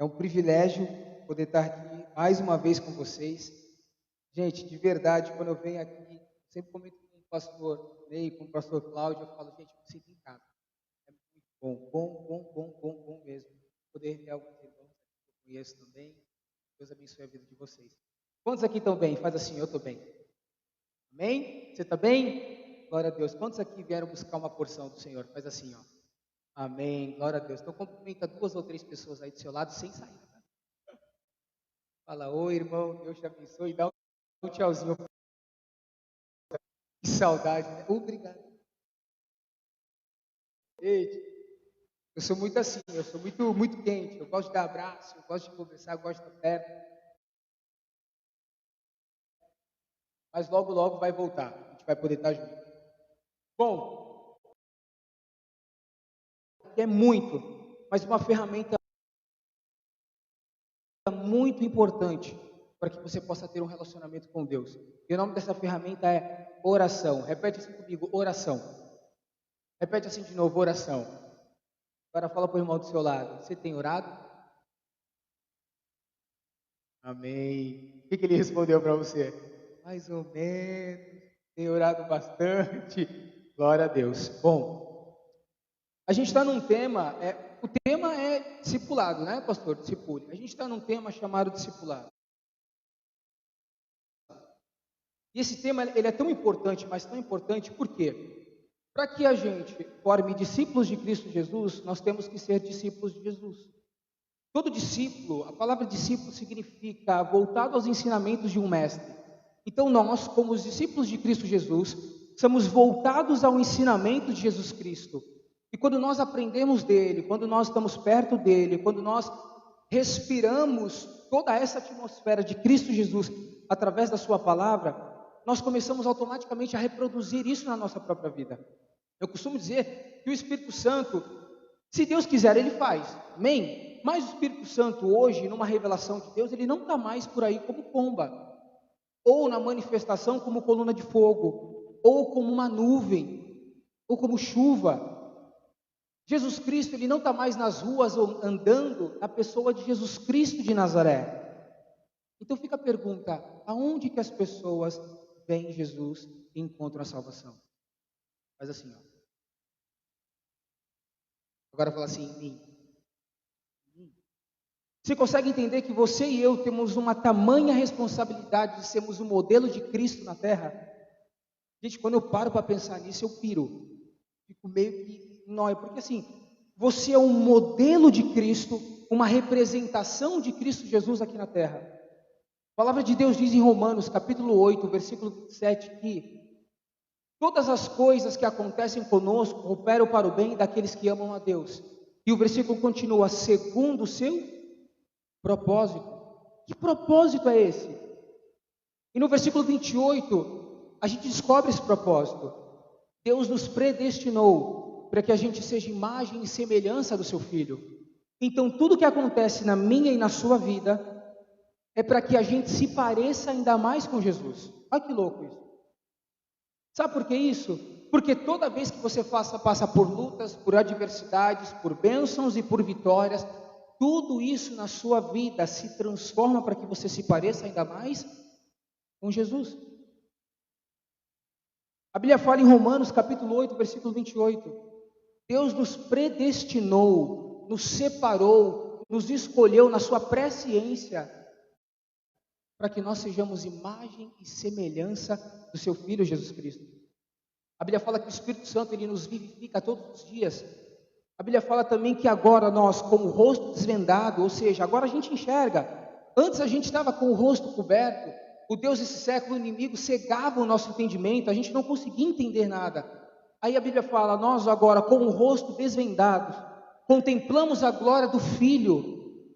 É um privilégio poder estar aqui mais uma vez com vocês. Gente, de verdade, quando eu venho aqui, sempre comento com o pastor Ney, com o pastor Cláudio, eu falo, gente, eu me sinto em casa. É muito bom mesmo. Poder ter alguns irmãos que eu conheço também. Deus abençoe a vida de vocês. Quantos aqui estão bem? Faz assim, eu estou bem. Amém? Você está bem? Glória a Deus. Quantos aqui vieram buscar uma porção do Senhor? Faz assim, ó. Amém. Glória a Deus. Então cumprimenta 2 ou 3 pessoas aí do seu lado sem sair. Tá? Fala, oi, irmão. Deus te abençoe. E dá um tchauzinho. Que saudade, né? Obrigado. Eita, eu sou muito assim, eu sou muito quente. Eu gosto de dar abraço, eu gosto de conversar, eu gosto de estar perto. Mas logo vai voltar. A gente vai poder estar junto. Bom, é muito, mas uma ferramenta muito importante para que você possa ter um relacionamento com Deus. E o nome dessa ferramenta é oração. Repete assim comigo, oração. Repete assim de novo, oração. Agora fala para o irmão do seu lado. Você tem orado? Amém. O que ele respondeu para você? Mais ou menos. Tem orado bastante. Glória a Deus. Bom, a gente está num tema, o tema é discipulado, né, pastor? Discipule. A gente está num tema chamado discipulado. E esse tema, ele é tão importante, mas tão importante por quê? Para que a gente forme discípulos de Cristo Jesus, nós temos que ser discípulos de Jesus. Todo discípulo, a palavra discípulo significa voltado aos ensinamentos de um mestre. Então nós, como os discípulos de Cristo Jesus, somos voltados ao ensinamento de Jesus Cristo. E quando nós aprendemos dele, quando nós estamos perto dele, quando nós respiramos toda essa atmosfera de Cristo Jesus através da sua palavra, nós começamos automaticamente a reproduzir isso na nossa própria vida. Eu costumo dizer que o Espírito Santo, se Deus quiser, ele faz. Amém? Mas o Espírito Santo hoje, numa revelação de Deus, ele não está mais por aí como pomba, ou na manifestação como coluna de fogo, ou como uma nuvem, ou como chuva. Jesus Cristo, ele não está mais nas ruas andando na pessoa de Jesus Cristo de Nazaré. Então fica a pergunta, aonde que as pessoas veem Jesus e encontram a salvação? Faz assim, ó. Agora fala assim, em mim. Você consegue entender que você e eu temos uma tamanha responsabilidade de sermos o modelo de Cristo na Terra? Gente, quando eu paro para pensar nisso, eu piro. Fico meio que nóia, porque assim, você é um modelo de Cristo, uma representação de Cristo Jesus aqui na Terra. A palavra de Deus diz em Romanos, capítulo 8, versículo 7, que todas as coisas que acontecem conosco operam para o bem daqueles que amam a Deus. E o versículo continua, segundo o seu propósito. Que propósito é esse? E no versículo 28, a gente descobre esse propósito. Deus nos predestinou para que a gente seja imagem e semelhança do seu Filho. Então, tudo que acontece na minha e na sua vida é para que a gente se pareça ainda mais com Jesus. Olha que louco isso. Sabe por que isso? Porque toda vez que você passa por lutas, por adversidades, por bênçãos e por vitórias, tudo isso na sua vida se transforma para que você se pareça ainda mais com Jesus. A Bíblia fala em Romanos capítulo 8, versículo 28. Deus nos predestinou, nos separou, nos escolheu na sua presciência para que nós sejamos imagem e semelhança do seu Filho Jesus Cristo. A Bíblia fala que o Espírito Santo ele nos vivifica todos os dias. A Bíblia fala também que agora nós, com o rosto desvendado, ou seja, agora a gente enxerga. Antes a gente estava com o rosto coberto, o Deus desse século, o inimigo, cegava o nosso entendimento, a gente não conseguia entender nada. Aí a Bíblia fala, nós agora com o rosto desvendado, contemplamos a glória do Filho.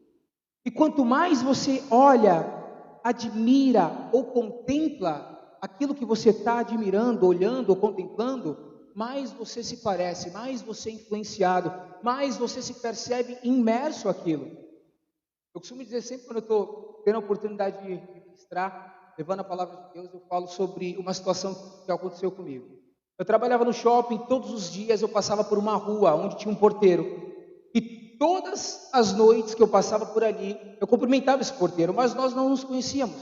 E quanto mais você olha, admira ou contempla aquilo que você está admirando, olhando ou contemplando, mais você se parece, mais você é influenciado, mais você se percebe imerso àquilo. Eu costumo dizer sempre quando eu estou tendo a oportunidade de ministrar, levando a palavra de Deus, eu falo sobre uma situação que aconteceu comigo. Eu trabalhava no shopping, todos os dias eu passava por uma rua onde tinha um porteiro, e todas as noites que eu passava por ali, eu cumprimentava esse porteiro, mas nós não nos conhecíamos.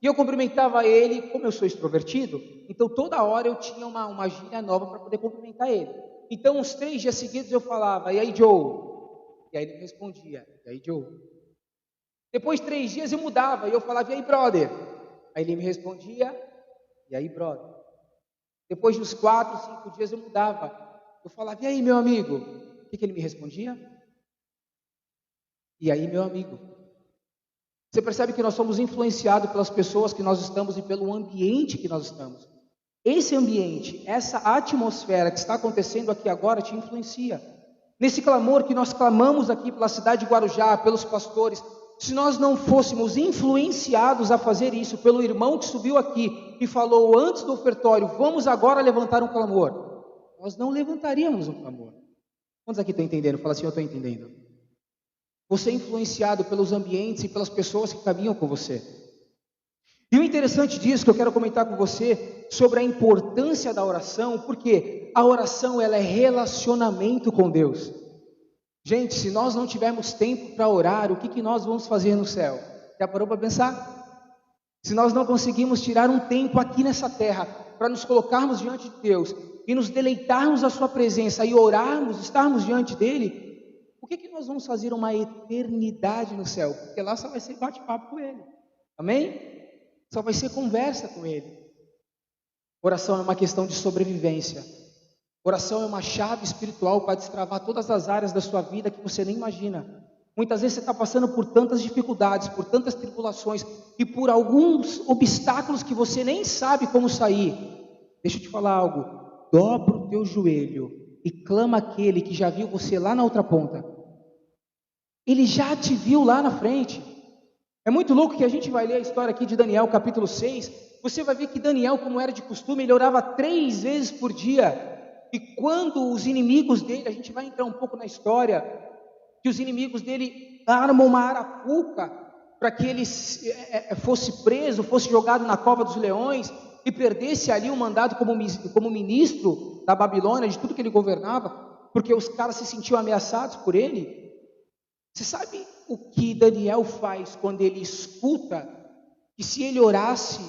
E eu cumprimentava ele, como eu sou extrovertido, então toda hora eu tinha uma gíria nova para poder cumprimentar ele. Então, uns 3 dias seguidos eu falava, e aí, Joe? E aí ele me respondia, e aí, Joe? Depois de 3 dias eu mudava, e eu falava, e aí, brother? Aí ele me respondia, e aí, brother? Depois de uns 4, 5 dias eu mudava, eu falava, e aí, meu amigo? O que ele me respondia? E aí, meu amigo? Você percebe que nós somos influenciados pelas pessoas que nós estamos e pelo ambiente que nós estamos. Esse ambiente, essa atmosfera que está acontecendo aqui agora te influencia. Nesse clamor que nós clamamos aqui pela cidade de Guarujá, pelos pastores, se nós não fôssemos influenciados a fazer isso pelo irmão que subiu aqui e falou antes do ofertório, vamos agora levantar um clamor, nós não levantaríamos um clamor. Quantos aqui estão entendendo? Fala assim, eu estou entendendo. Você é influenciado pelos ambientes e pelas pessoas que caminham com você. E o interessante disso que eu quero comentar com você sobre a importância da oração, porque a oração ela é relacionamento com Deus. Gente, se nós não tivermos tempo para orar, o que nós vamos fazer no céu? Já parou para pensar? Se nós não conseguimos tirar um tempo aqui nessa terra para nos colocarmos diante de Deus e nos deleitarmos à sua presença e orarmos, estarmos diante dele, o que nós vamos fazer uma eternidade no céu? Porque lá só vai ser bate-papo com ele. Amém? Só vai ser conversa com ele. Oração é uma questão de sobrevivência. Oração é uma chave espiritual para destravar todas as áreas da sua vida que você nem imagina. Muitas vezes você está passando por tantas dificuldades, por tantas tribulações e por alguns obstáculos que você nem sabe como sair. Deixa eu te falar algo. Dobra o teu joelho e clama aquele que já viu você lá na outra ponta. Ele já te viu lá na frente. É muito louco que a gente vai ler a história aqui de Daniel, capítulo 6. Você vai ver que Daniel, como era de costume, ele orava 3 vezes por dia. E quando os inimigos dele, a gente vai entrar um pouco na história, que os inimigos dele armam uma arapuca para que ele fosse preso, fosse jogado na cova dos leões e perdesse ali o mandato como ministro da Babilônia, de tudo que ele governava, porque os caras se sentiam ameaçados por ele. Você sabe o que Daniel faz quando ele escuta que se ele orasse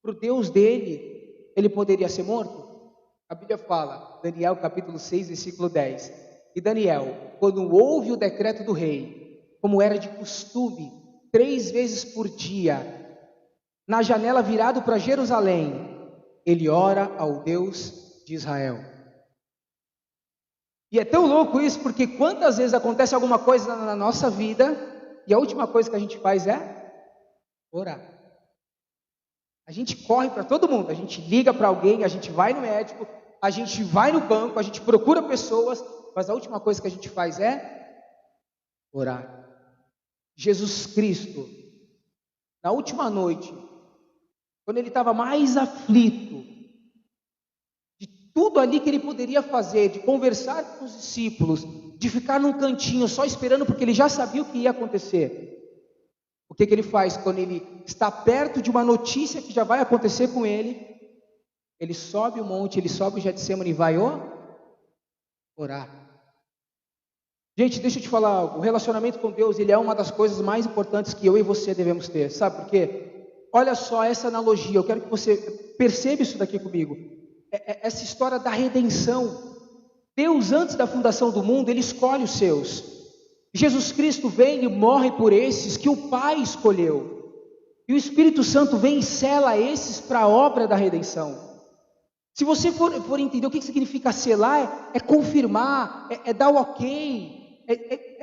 para o Deus dele, ele poderia ser morto? A Bíblia fala, Daniel capítulo 6, versículo 10. E Daniel, quando ouve o decreto do rei, como era de costume, 3 vezes por dia, na janela virado para Jerusalém, ele ora ao Deus de Israel. E é tão louco isso, porque quantas vezes acontece alguma coisa na nossa vida, e a última coisa que a gente faz é orar. A gente corre para todo mundo, a gente liga para alguém, a gente vai no médico, a gente vai no banco, a gente procura pessoas, mas a última coisa que a gente faz é orar. Jesus Cristo, na última noite, quando ele estava mais aflito, de tudo ali que ele poderia fazer, de conversar com os discípulos, de ficar num cantinho só esperando, porque ele já sabia o que ia acontecer. O que ele faz quando ele está perto de uma notícia que já vai acontecer com ele? Ele sobe o monte, ele sobe o Getsemane e vai orar. Gente, deixa eu te falar algo. O relacionamento com Deus, ele é uma das coisas mais importantes que eu e você devemos ter. Sabe por quê? Olha só essa analogia, eu quero que você perceba isso daqui comigo. Essa história da redenção. Deus, antes da fundação do mundo, ele escolhe os seus. Jesus Cristo vem e morre por esses que o Pai escolheu. E o Espírito Santo vem e sela esses para a obra da redenção. Se você for entender o que significa selar, é confirmar, é dar o ok,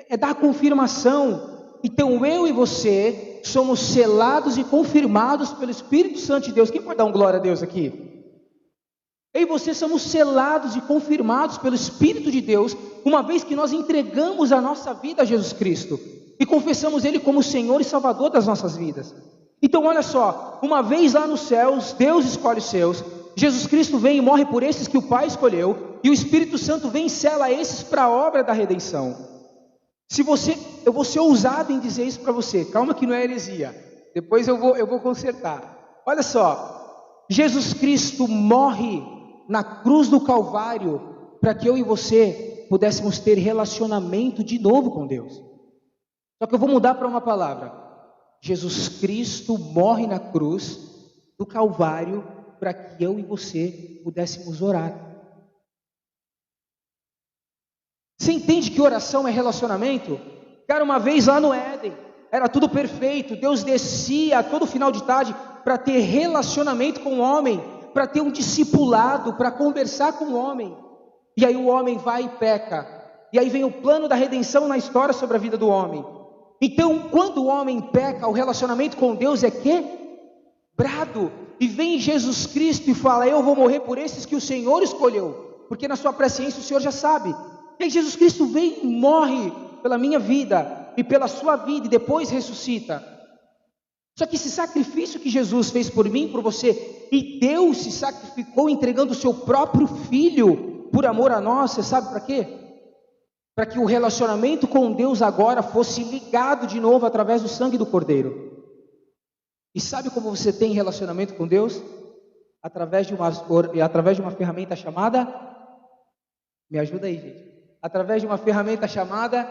é dar a confirmação. Então eu e você somos selados e confirmados pelo Espírito Santo de Deus. Quem pode dar um glória a Deus aqui? Eu e você somos selados e confirmados pelo Espírito de Deus, uma vez que nós entregamos a nossa vida a Jesus Cristo e confessamos Ele como Senhor e Salvador das nossas vidas. Então olha só, uma vez lá nos céus, Deus escolhe os seus, Jesus Cristo vem e morre por esses que o Pai escolheu, e o Espírito Santo vem e sela esses para a obra da redenção. Eu vou ser ousado em dizer isso para você, calma que não é heresia, depois eu vou consertar. Olha só, Jesus Cristo morre na cruz do Calvário, para que eu e você pudéssemos ter relacionamento de novo com Deus. Só que eu vou mudar para uma palavra. Jesus Cristo morre na cruz do Calvário para que eu e você pudéssemos orar. Você entende que oração é relacionamento? Cara, uma vez lá no Éden, era tudo perfeito, Deus descia todo final de tarde para ter relacionamento com o homem, para ter um discipulado, para conversar com o homem. E aí o homem vai e peca, e aí vem o plano da redenção na história sobre a vida do homem. Então, quando o homem peca, o relacionamento com Deus é quebrado, e vem Jesus Cristo e fala: eu vou morrer por esses que o Senhor escolheu, porque na sua presciência o Senhor já sabe. E aí Jesus Cristo vem e morre pela minha vida e pela sua vida, e depois ressuscita. Só que esse sacrifício que Jesus fez por mim, por você, e Deus se sacrificou entregando o seu próprio Filho por amor a nós, você sabe para quê? Para que o relacionamento com Deus agora fosse ligado de novo através do sangue do Cordeiro. E sabe como você tem relacionamento com Deus? Através de uma ferramenta chamada... Me ajuda aí, gente. Através de uma ferramenta chamada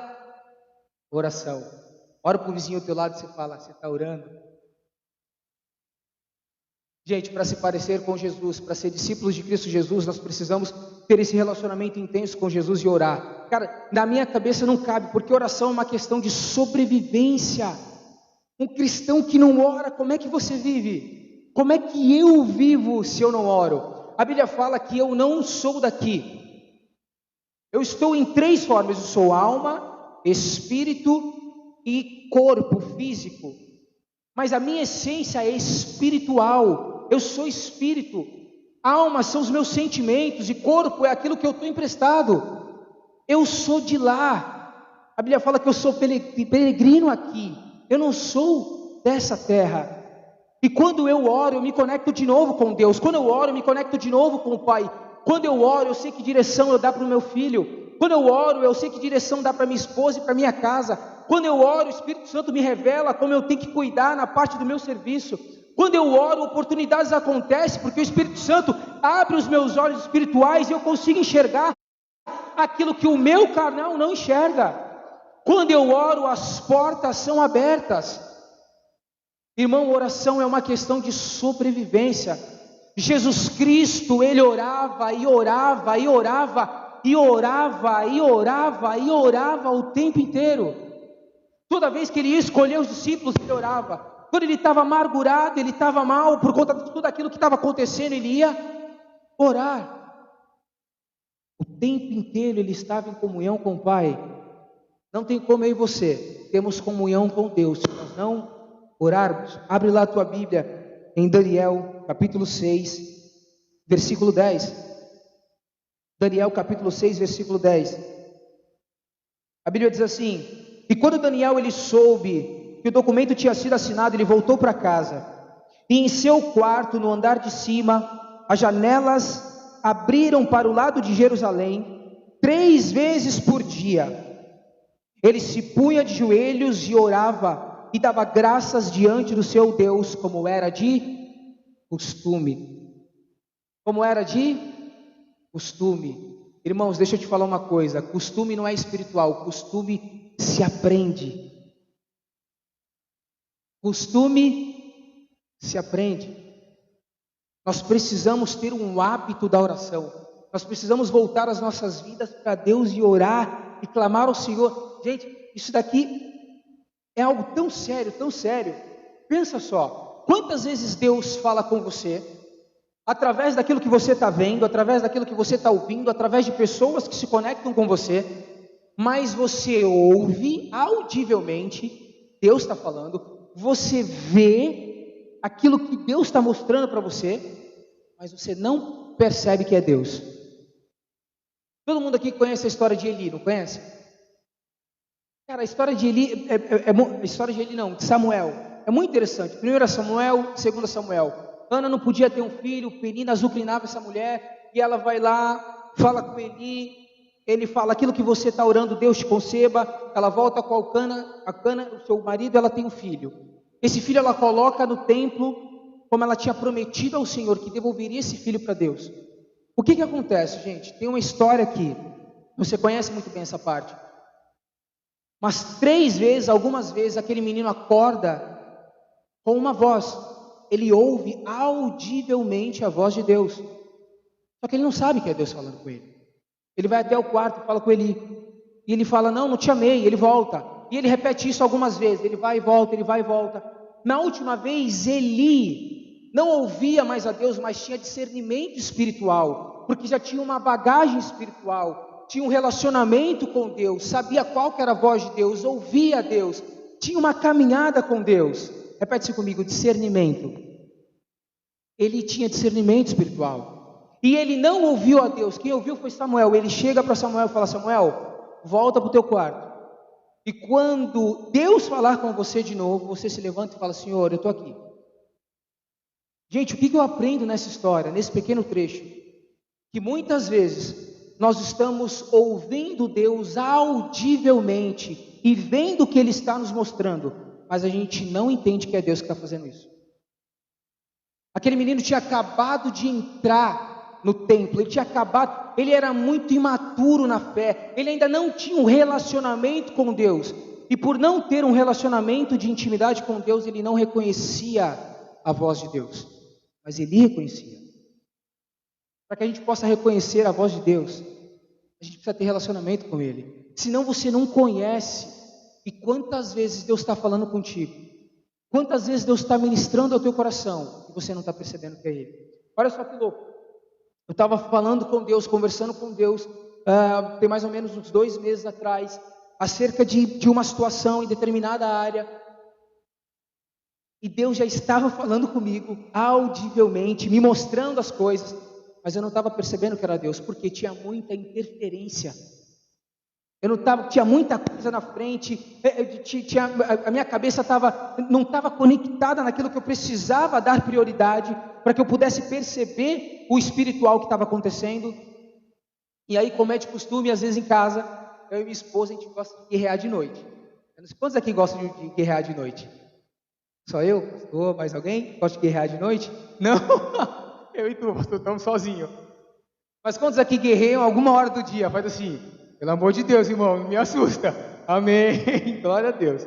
oração. Ora para o vizinho ao teu lado e você fala: você está orando? Gente, para se parecer com Jesus, para ser discípulos de Cristo Jesus, nós precisamos ter esse relacionamento intenso com Jesus e orar. Cara, na minha cabeça não cabe, porque oração é uma questão de sobrevivência. Um cristão que não ora, como é que você vive? Como é que eu vivo se eu não oro? A Bíblia fala que eu não sou daqui. Eu estou em 3 formas: eu sou alma, espírito e corpo físico. Mas a minha essência é espiritual. Eu sou espírito. Alma são os meus sentimentos, e corpo é aquilo que eu estou emprestado. Eu sou de lá. A Bíblia fala que eu sou peregrino aqui. Eu não sou dessa terra. E quando eu oro, eu me conecto de novo com Deus. Quando eu oro, eu me conecto de novo com o Pai. Quando eu oro, eu sei que direção eu dar para o meu filho. Quando eu oro, eu sei que direção dar para minha esposa e para minha casa. Quando eu oro, o Espírito Santo me revela como eu tenho que cuidar na parte do meu serviço. Quando eu oro, oportunidades acontecem, porque o Espírito Santo abre os meus olhos espirituais e eu consigo enxergar aquilo que o meu carnal não enxerga. Quando eu oro, as portas são abertas. Irmão, oração é uma questão de sobrevivência. Jesus Cristo, ele orava e orava e orava e orava e orava e orava o tempo inteiro. Toda vez que ele ia escolher os discípulos, ele orava. Quando ele estava amargurado, ele estava mal por conta de tudo aquilo que estava acontecendo, ele ia orar. O tempo inteiro ele estava em comunhão com o Pai. Não tem como eu e você temos comunhão com Deus se nós não orarmos. Abre lá a tua Bíblia em Daniel capítulo 6, versículo 10. Daniel capítulo 6, versículo 10. A Bíblia diz assim: e quando Daniel ele soube que o documento tinha sido assinado, ele voltou para casa, e em seu quarto, no andar de cima, as janelas abriram para o lado de Jerusalém. 3 vezes por dia ele se punha de joelhos e orava e dava graças diante do seu Deus, como era de costume. Como era de costume. Irmãos, deixa eu te falar uma coisa: costume não é espiritual, costume se aprende. Costume se aprende. Nós precisamos ter um hábito da oração. Nós precisamos voltar as nossas vidas para Deus e orar e clamar ao Senhor. Gente, isso daqui é algo tão sério, tão sério. Pensa só, quantas vezes Deus fala com você, através daquilo que você está vendo, através daquilo que você está ouvindo, através de pessoas que se conectam com você, mas você ouve audivelmente, Deus está falando, você vê aquilo que Deus está mostrando para você, mas você não percebe que é Deus. Todo mundo aqui conhece a história de Eli, não conhece? Cara, a história de Eli, de Samuel, é muito interessante. 1 Samuel, 2 Samuel. Ana não podia ter um filho, Penina azucrinava essa mulher, e ela vai lá, fala com Eli, ele fala: aquilo que você está orando, Deus te conceba. Ela volta com a Cana, o seu marido, ela tem um filho. Esse filho ela coloca no templo, como ela tinha prometido ao Senhor, que devolveria esse filho para Deus. O que acontece, gente? Tem uma história aqui. Você conhece muito bem essa parte. Mas 3 vezes, algumas vezes, aquele menino acorda com uma voz. Ele ouve audivelmente a voz de Deus. Só que ele não sabe que é Deus falando com ele. Ele vai até o quarto e fala com Eli. E ele fala, não te amei. Ele volta. E ele repete isso algumas vezes. Ele vai e volta, ele vai e volta. Na última vez, Eli não ouvia mais a Deus, mas tinha discernimento espiritual. Porque já tinha uma bagagem espiritual. Tinha um relacionamento com Deus. Sabia qual que era a voz de Deus. Ouvia a Deus. Tinha uma caminhada com Deus. Repete-se comigo, discernimento. Ele tinha discernimento espiritual. E ele não ouviu a Deus. Quem ouviu foi Samuel. Ele chega para Samuel e fala, Samuel, volta para o teu quarto. E quando Deus falar com você de novo, você se levanta e fala, Senhor, eu estou aqui. Gente, o que eu aprendo nessa história, nesse pequeno trecho? Que muitas vezes nós estamos ouvindo Deus audivelmente e vendo o que Ele está nos mostrando, mas a gente não entende que é Deus que está fazendo isso. Aquele menino tinha acabado de entrar no templo, ele era muito imaturo na fé, ele ainda não tinha um relacionamento com Deus, e por não ter um relacionamento de intimidade com Deus, ele não reconhecia a voz de Deus, mas ele reconhecia. Para que a gente possa reconhecer a voz de Deus, a gente precisa ter relacionamento com Ele, senão você não conhece. E quantas vezes Deus está falando contigo, quantas vezes Deus está ministrando ao teu coração, e você não está percebendo que é Ele. Olha só que louco, eu estava falando com Deus, conversando com Deus, tem mais ou menos uns 2 meses atrás, acerca de uma situação em determinada área, e Deus já estava falando comigo, audivelmente, me mostrando as coisas, mas eu não estava percebendo que era Deus, porque tinha muita interferência, tinha muita coisa na frente, a minha cabeça não estava conectada naquilo que eu precisava dar prioridade, para que eu pudesse perceber o espiritual que estava acontecendo. E aí, como é de costume, às vezes em casa, eu e minha esposa, a gente gosta de guerrear de noite. Quantos aqui gostam de guerrear de noite? Só eu? Ou mais alguém? Gosta de guerrear de noite? Não? Eu e tu, pastor, estamos sozinhos. Mas quantos aqui guerreiam alguma hora do dia? Faz assim, pelo amor de Deus, irmão, não me assusta. Amém. Glória a Deus.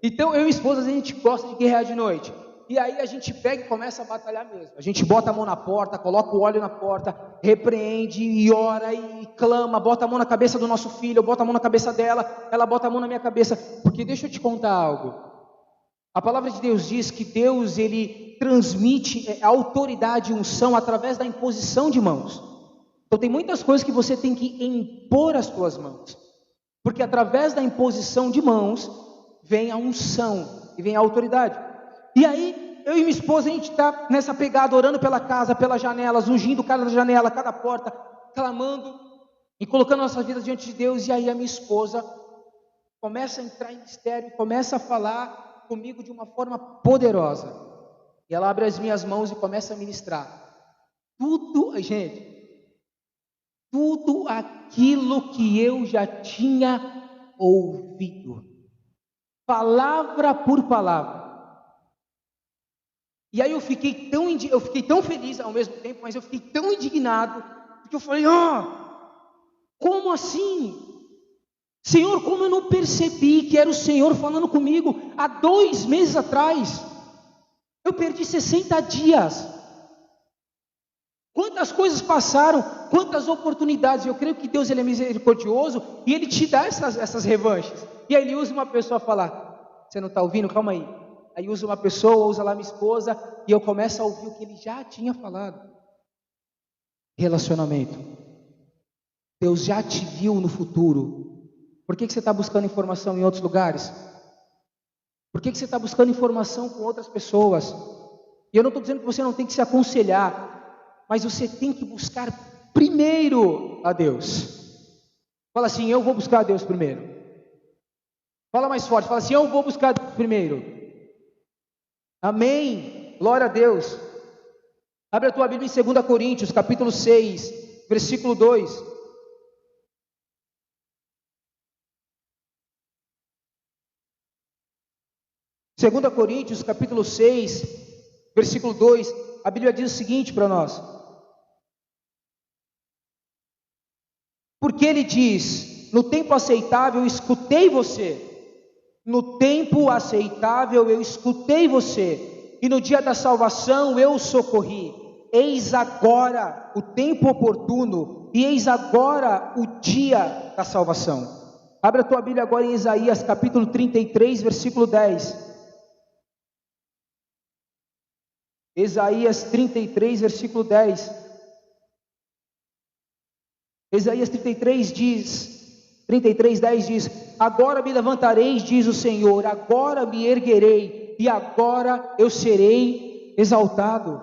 Então, eu e minha esposa, a gente gosta de guerrear de noite. E aí a gente pega e começa a batalhar mesmo. A gente bota a mão na porta, coloca o óleo na porta, repreende e ora e clama, bota a mão na cabeça do nosso filho, eu boto a mão na cabeça dela, ela bota a mão na minha cabeça. Porque deixa eu te contar algo. A palavra de Deus diz que Deus, Ele transmite autoridade e unção através da imposição de mãos. Então tem muitas coisas que você tem que impor as suas mãos, porque através da imposição de mãos, vem a unção e vem a autoridade. E aí, eu e minha esposa, a gente está nessa pegada, orando pela casa, pelas janelas, ungindo cada janela, cada porta, clamando e colocando nossas vidas diante de Deus. E aí a minha esposa começa a entrar em mistério, começa a falar comigo de uma forma poderosa, e ela abre as minhas mãos e começa a ministrar tudo aquilo que eu já tinha ouvido, palavra por palavra. E aí eu fiquei tão feliz ao mesmo tempo, mas eu fiquei tão indignado, porque eu falei, como assim? Senhor, como eu não percebi que era o Senhor falando comigo há 2 meses atrás? Eu perdi 60 dias. Quantas coisas passaram, quantas oportunidades. Eu creio que Deus, Ele é misericordioso e Ele te dá essas revanches. E aí Ele usa uma pessoa a falar, você não está ouvindo? Calma aí. Aí usa uma pessoa, usa lá minha esposa, e eu começo a ouvir o que Ele já tinha falado. Relacionamento. Deus já te viu no futuro. Por que você está buscando informação em outros lugares? Por que você está buscando informação com outras pessoas? E eu não estou dizendo que você não tem que se aconselhar, mas você tem que buscar primeiro a Deus. Fala assim, eu vou buscar a Deus primeiro. Fala mais forte, fala assim, eu vou buscar a Deus primeiro. Amém, glória a Deus. Abre a tua Bíblia em 2 Coríntios, capítulo 6, versículo 2. 2 Coríntios, capítulo 6, versículo 2, a Bíblia diz o seguinte para nós: Porque ele diz: no tempo aceitável eu escutei você. No tempo aceitável eu escutei você, e no dia da salvação eu socorri. Eis agora o tempo oportuno, e eis agora o dia da salvação. Abra a tua Bíblia agora em Isaías capítulo 33, versículo 10. Isaías 33, versículo 10. Isaías 33 diz... 33:10 diz: agora me levantarei, diz o Senhor, agora me erguerei, e agora eu serei exaltado.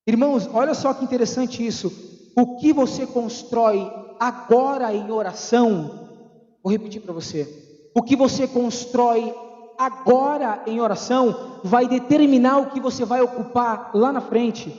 Irmãos, olha só que interessante isso. O que você constrói agora em oração, vou repetir para você, o que você constrói agora em oração, vai determinar o que você vai ocupar lá na frente.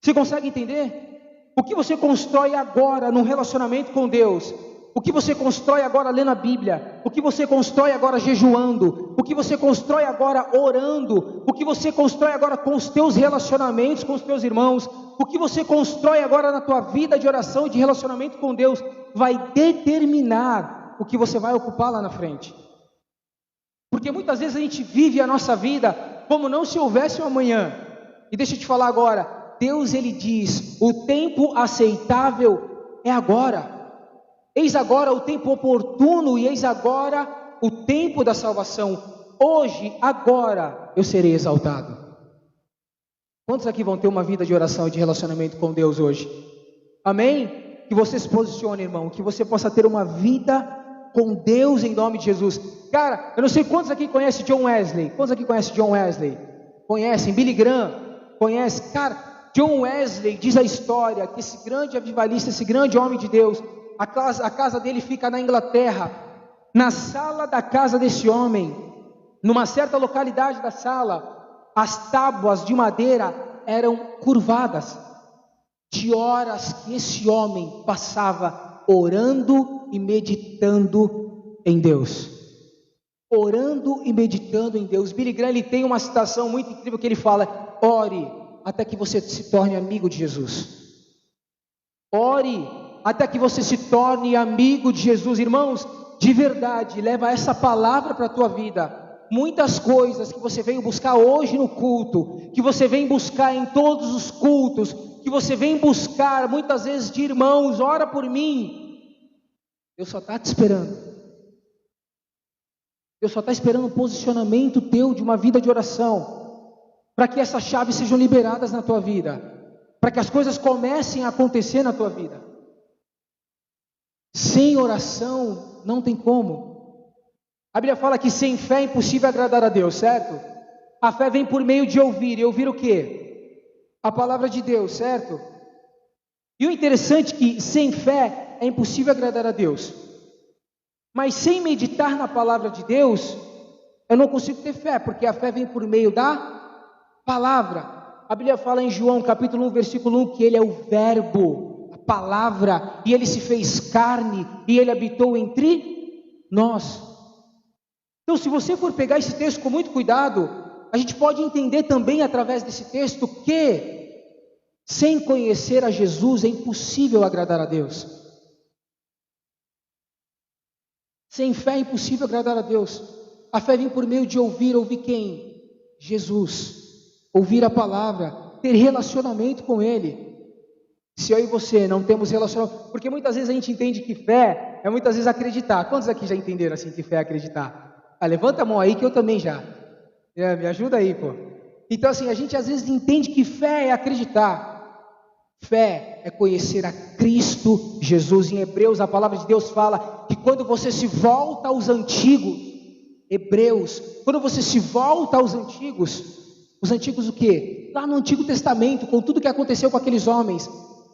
Você consegue entender? O que você constrói agora num relacionamento com Deus, o que você constrói agora lendo a Bíblia, o que você constrói agora jejuando, o que você constrói agora orando, o que você constrói agora com os teus relacionamentos com os teus irmãos, o que você constrói agora na tua vida de oração e de relacionamento com Deus, vai determinar o que você vai ocupar lá na frente. Porque muitas vezes a gente vive a nossa vida como não se houvesse um amanhã. E deixa eu te falar agora, Deus ele diz: o tempo aceitável é agora. Eis agora o tempo oportuno, e eis agora o tempo da salvação. Hoje, agora, eu serei exaltado. Quantos aqui vão ter uma vida de oração e de relacionamento com Deus hoje? Amém? Que você se posicione, irmão, que você possa ter uma vida com Deus em nome de Jesus. Cara, eu não sei quantos aqui conhecem John Wesley. Quantos aqui conhecem John Wesley? Conhecem? Billy Graham? Conhecem? Cara, John Wesley diz a história que esse grande avivalista, esse grande homem de Deus, a casa dele fica na Inglaterra. Na sala da casa desse homem, numa certa localidade da sala, as tábuas de madeira eram curvadas, de horas que esse homem passava orando e meditando em Deus. Orando e meditando em Deus. Billy Graham ele tem uma citação muito incrível que ele fala: ore até que você se torne amigo de Jesus. Ore até que você se torne amigo de Jesus. Irmãos, de verdade, leva essa palavra para a tua vida. Muitas coisas que você veio buscar hoje no culto, que você vem buscar em todos os cultos, que você vem buscar muitas vezes de irmãos, ora por mim. Deus só está te esperando. Deus só está esperando um posicionamento teu de uma vida de oração, para que essas chaves sejam liberadas na tua vida, para que as coisas comecem a acontecer na tua vida. Sem oração não tem como. A Bíblia fala que sem fé é impossível agradar a Deus, certo? A fé vem por meio de ouvir, e ouvir o quê? A palavra de Deus, certo? E o interessante é que sem fé é impossível agradar a Deus. Mas sem meditar na palavra de Deus, eu não consigo ter fé, porque a fé vem por meio da palavra. A Bíblia fala em João capítulo 1, versículo 1, que ele é o verbo, palavra, e ele se fez carne, e ele habitou entre nós. Então, se você for pegar esse texto com muito cuidado, a gente pode entender também através desse texto que sem conhecer a Jesus é impossível agradar a Deus. Sem fé é impossível agradar a Deus. A fé vem por meio de ouvir quem? Jesus. Ouvir a palavra, ter relacionamento com Ele. Se eu e você não temos relacionamento, porque muitas vezes a gente entende que fé é muitas vezes acreditar. Quantos aqui já entenderam assim que fé é acreditar? Levanta a mão aí que eu também já. Me ajuda aí, pô. Então assim, a gente às vezes entende que fé é acreditar. Fé é conhecer a Cristo Jesus. Em Hebreus a palavra de Deus fala que quando você se volta aos antigos, Hebreus, quando você se volta aos antigos o quê? Lá no Antigo Testamento, com tudo que aconteceu com aqueles homens,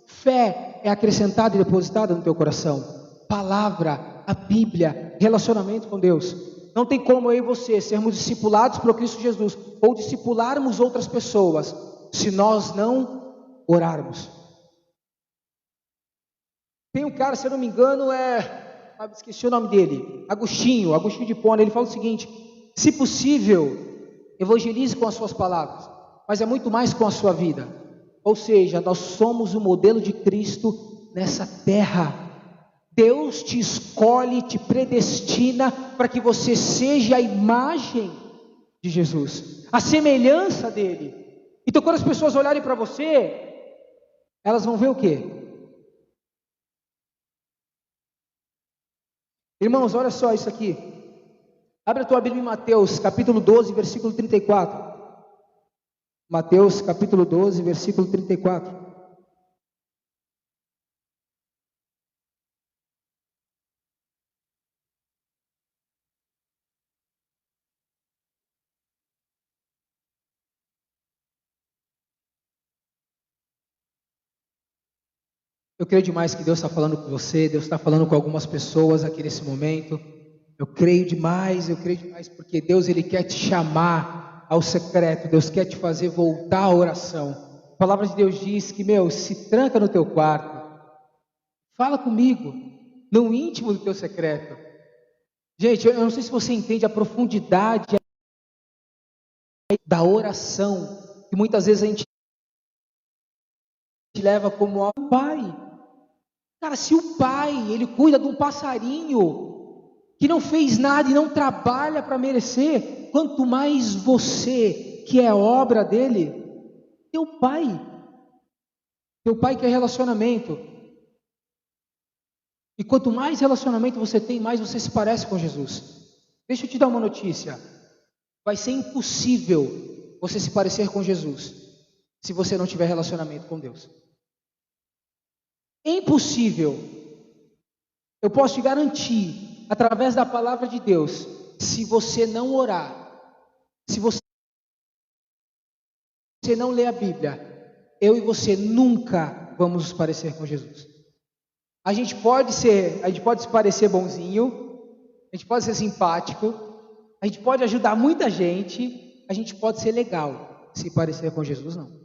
fé é acrescentada e depositada no teu coração. Palavra, a Bíblia, relacionamento com Deus. Não tem como eu e você sermos discipulados por Cristo Jesus ou discipularmos outras pessoas se nós não orarmos. Tem um cara, se eu não me engano, esqueci o nome dele, Agostinho de Hipona. Ele fala o seguinte: se possível, evangelize com as suas palavras, mas é muito mais com a sua vida. Ou seja, nós somos o modelo de Cristo nessa terra. Deus te escolhe, te predestina para que você seja a imagem de Jesus, a semelhança dele. Então, quando as pessoas olharem para você, elas vão ver o quê? Irmãos, olha só isso aqui. Abre a tua Bíblia em Mateus, capítulo 12, versículo 34. Mateus, capítulo 12, versículo 34. Eu creio demais que Deus está falando com você, Deus está falando com algumas pessoas aqui nesse momento. Eu creio demais, porque Deus, Ele quer te chamar ao secreto, Deus quer te fazer voltar à oração. A palavra de Deus diz que, se tranca no teu quarto, fala comigo, no íntimo do teu secreto. Gente, eu não sei se você entende a profundidade da oração, que muitas vezes a gente leva como ao Pai. Cara, se o Pai, Ele cuida de um passarinho que não fez nada e não trabalha para merecer, quanto mais você, que é obra dele, teu Pai quer relacionamento. E quanto mais relacionamento você tem, mais você se parece com Jesus. Deixa eu te dar uma notícia. Vai ser impossível você se parecer com Jesus se você não tiver relacionamento com Deus. É impossível. Eu posso te garantir, através da palavra de Deus, se você não orar, se você não ler a Bíblia, eu e você nunca vamos nos parecer com Jesus. A gente pode se parecer bonzinho, a gente pode ser simpático, a gente pode ajudar muita gente, a gente pode ser legal, se parecer com Jesus não.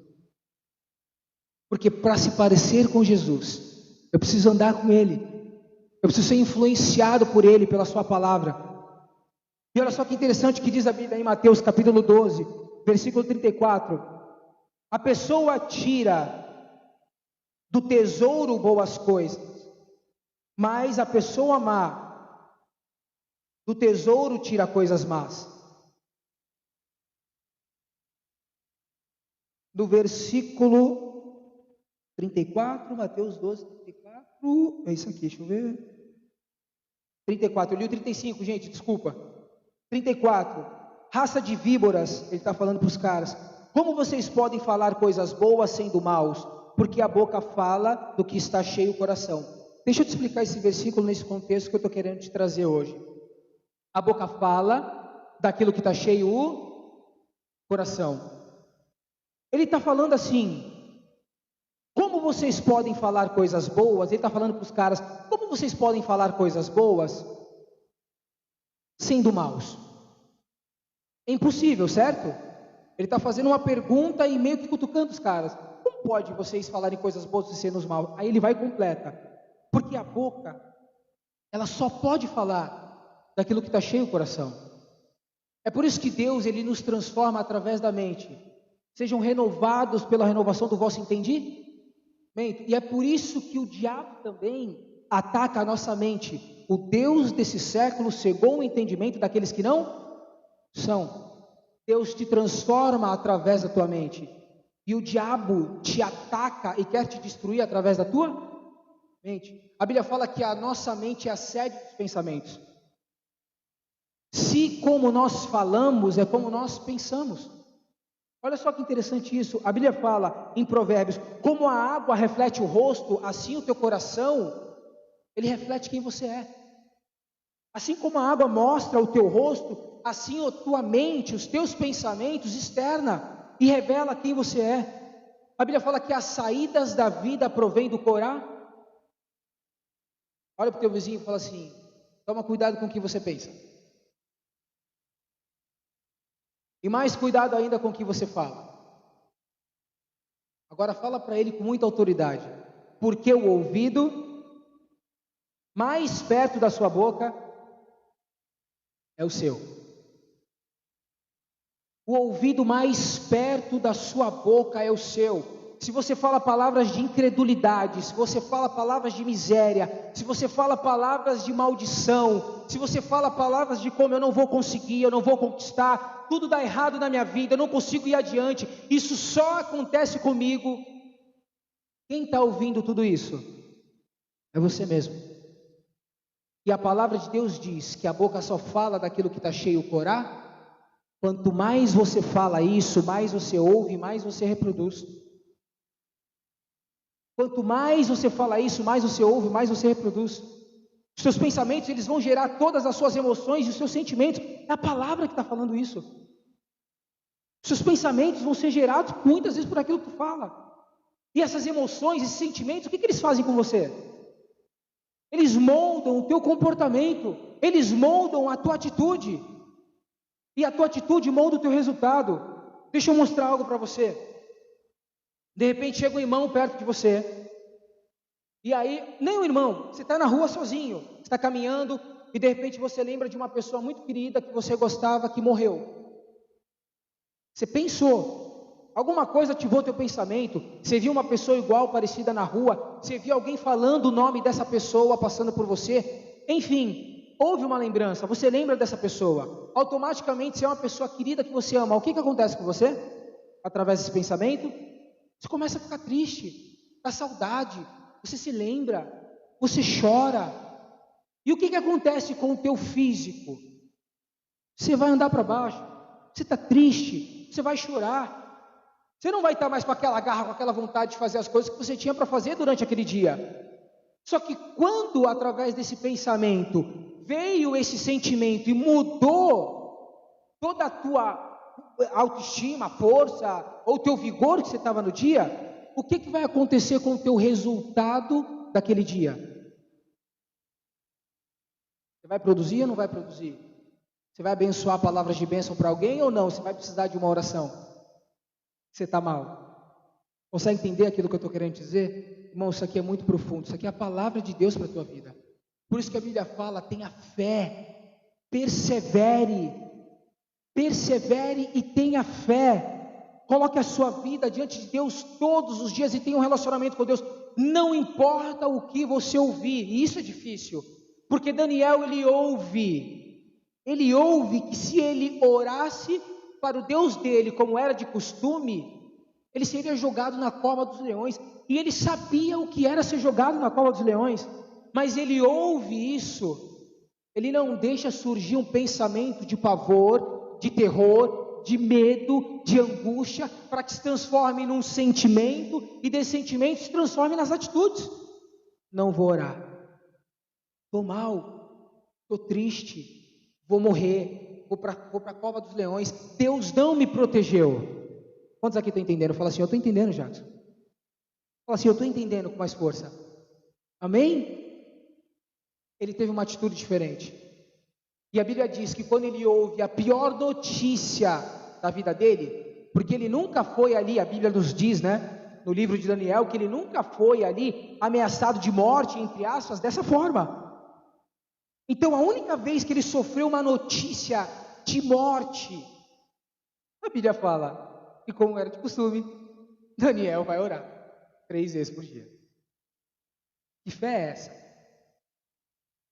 Porque para se parecer com Jesus, eu preciso andar com Ele, eu preciso ser influenciado por Ele, pela Sua palavra. E olha só que interessante que diz a Bíblia em Mateus capítulo 12, versículo 34. A pessoa tira do tesouro boas coisas, mas a pessoa má do tesouro tira coisas más. Do versículo 34, Mateus 12, 34, é isso aqui, deixa eu ver. 34, eu li o 35, gente, desculpa. 34, raça de víboras, ele está falando para os caras. Como vocês podem falar coisas boas sendo maus? Porque a boca fala do que está cheio o coração. Deixa eu te explicar esse versículo nesse contexto que eu estou querendo te trazer hoje. A boca fala daquilo que está cheio o coração. Ele está falando assim, como vocês podem falar coisas boas? Ele está falando para os caras, como vocês podem falar coisas boas sendo maus? É impossível, certo? Ele está fazendo uma pergunta e meio que cutucando os caras. Como pode vocês falarem coisas boas e sendo maus? Aí ele vai e completa. Porque a boca, ela só pode falar daquilo que está cheio o coração. É por isso que Deus, Ele nos transforma através da mente. Sejam renovados pela renovação do vosso entendimento. E é por isso que o diabo também ataca a nossa mente. O Deus desse século cegou o entendimento daqueles que não são. Deus te transforma através da tua mente. E o diabo te ataca e quer te destruir através da tua mente. A Bíblia fala que a nossa mente é a sede dos pensamentos. Se como nós falamos é como nós pensamos. Olha só que interessante isso. A Bíblia fala em Provérbios, como a água reflete o rosto, assim o teu coração, ele reflete quem você é. Assim como a água mostra o teu rosto, assim a tua mente, os teus pensamentos externa e revela quem você é. A Bíblia fala que as saídas da vida provém do coração. Olha para o teu vizinho e fala assim, toma cuidado com o que você pensa. E mais cuidado ainda com o que você fala. Agora fala para ele com muita autoridade. Porque o ouvido mais perto da sua boca é o seu. O ouvido mais perto da sua boca é o seu. se você fala palavras de incredulidade, se você fala palavras de miséria, se você fala palavras de maldição, se você fala palavras de como eu não vou conseguir, eu não vou conquistar, tudo dá errado na minha vida, eu não consigo ir adiante, isso só acontece comigo. Quem está ouvindo tudo isso? É você mesmo. E a palavra de Deus diz que a boca só fala daquilo que está cheio o corá. Quanto mais você fala isso, mais você ouve, mais você reproduz. Quanto mais você fala isso, mais você ouve, mais você reproduz. Os seus pensamentos, eles vão gerar todas as suas emoções e os seus sentimentos. É a palavra que está falando isso. Os seus pensamentos vão ser gerados muitas vezes por aquilo que tu fala. E essas emoções, esses sentimentos, o que eles fazem com você? Eles moldam o teu comportamento, eles moldam a tua atitude, e a tua atitude molda o teu resultado. Deixa eu mostrar algo para você. De repente chega um irmão perto de você, e aí, nem um irmão, você está na rua sozinho, você está caminhando, e de repente você lembra de uma pessoa muito querida, que você gostava, que morreu. Você pensou, alguma coisa ativou o teu pensamento, você viu uma pessoa igual, parecida na rua, você viu alguém falando o nome dessa pessoa, passando por você, enfim, houve uma lembrança, você lembra dessa pessoa, automaticamente você é uma pessoa querida que você ama, o que acontece com você? Através desse pensamento, você começa a ficar triste, dá saudade, você se lembra, você chora, e o que acontece com o teu físico? Você vai andar para baixo, você está triste, você vai chorar, você não vai estar mais com aquela garra, com aquela vontade de fazer as coisas que você tinha para fazer durante aquele dia. Só que quando, através desse pensamento, veio esse sentimento e mudou toda a tua autoestima, força, ou teu vigor que você estava no dia, o que vai acontecer com o teu resultado daquele dia? Você vai produzir ou não vai produzir? Você vai abençoar palavras de bênção para alguém ou não? Você vai precisar de uma oração? Você está mal? Consegue entender aquilo que eu estou querendo dizer? Irmão, isso aqui é muito profundo. Isso aqui é a palavra de Deus para a tua vida. Por isso que a Bíblia fala, tenha fé, persevere e tenha fé. Coloque a sua vida diante de Deus todos os dias e tenha um relacionamento com Deus. Não importa o que você ouvir, e isso é difícil, porque Daniel, ele ouve que se ele orasse para o Deus dele, como era de costume, ele seria jogado na cova dos leões, e ele sabia o que era ser jogado na cova dos leões, mas ele ouve isso, ele não deixa surgir um pensamento de pavor, de terror, de medo, de angústia, para que se transforme num sentimento, e desse sentimento se transforme nas atitudes. Não vou orar, estou mal, estou triste, vou morrer, vou para a cova dos leões, Deus não me protegeu. Quantos aqui estão entendendo? Fala assim, eu estou entendendo, Jackson. Fala assim, eu estou entendendo com mais força. Amém? Ele teve uma atitude diferente. E a Bíblia diz que quando ele ouve a pior notícia da vida dele, porque ele nunca foi ali, a Bíblia nos diz, né, no livro de Daniel, que ele nunca foi ali ameaçado de morte, entre aspas, dessa forma. Então a única vez que ele sofreu uma notícia de morte, a Bíblia fala, e como era de costume, Daniel vai orar 3 vezes por dia. Que fé é essa?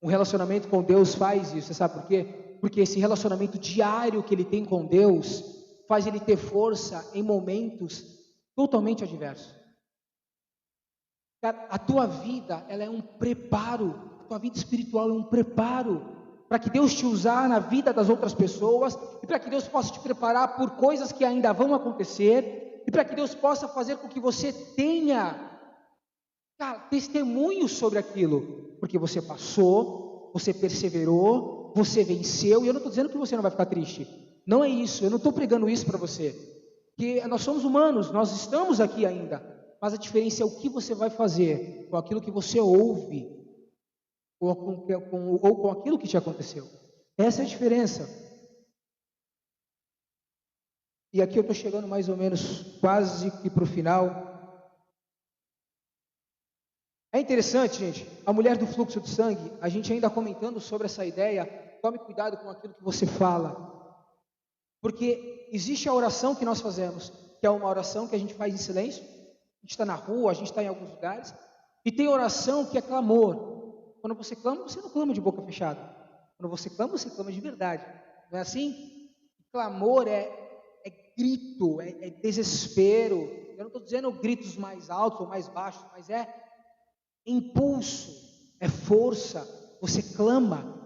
Um relacionamento com Deus faz isso, você sabe por quê? Porque esse relacionamento diário que ele tem com Deus, faz ele ter força em momentos totalmente adversos. A tua vida, ela é um preparo, a tua vida espiritual é um preparo, para que Deus te usar na vida das outras pessoas, e para que Deus possa te preparar por coisas que ainda vão acontecer, e para que Deus possa fazer com que você tenha, testemunhos sobre aquilo, porque você passou, você perseverou, você venceu, e eu não estou dizendo que você não vai ficar triste, não é isso, eu não estou pregando isso para você, porque nós somos humanos, nós estamos aqui ainda, mas a diferença é o que você vai fazer com aquilo que você ouve, ou com aquilo que te aconteceu. Essa é a diferença. E aqui eu estou chegando mais ou menos quase que para o final. É interessante, gente, a mulher do fluxo de sangue, a gente ainda comentando sobre essa ideia, tome cuidado com aquilo que você fala, porque existe a oração que nós fazemos, que é uma oração que a gente faz em silêncio, A gente está na rua, a gente está em alguns lugares, e tem oração que é clamor. Quando você clama, você não clama de boca fechada. Quando você clama de verdade. Não é assim? Clamor é grito, é desespero. Eu não estou dizendo gritos mais altos ou mais baixos, mas é impulso, é força. Você clama.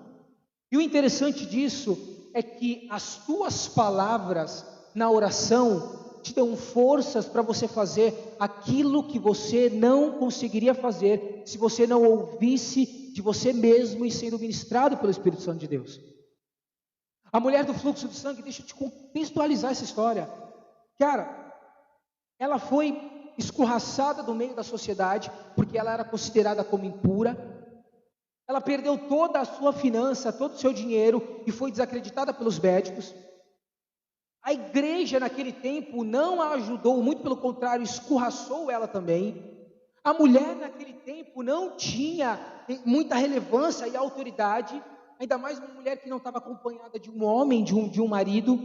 E o interessante disso é que as tuas palavras na oração te dão forças para você fazer aquilo que você não conseguiria fazer se você não ouvisse de você mesmo e sendo ministrado pelo Espírito Santo de Deus. A mulher do fluxo de sangue, deixa eu te contextualizar essa história. Cara, ela foi escorraçada do meio da sociedade, porque ela era considerada como impura. Ela perdeu toda a sua finança, todo o seu dinheiro, e foi desacreditada pelos médicos. A igreja naquele tempo não a ajudou, muito pelo contrário, escorraçou ela também. A mulher naquele tempo não tinha muita relevância e autoridade, ainda mais uma mulher que não estava acompanhada de um homem, de um marido.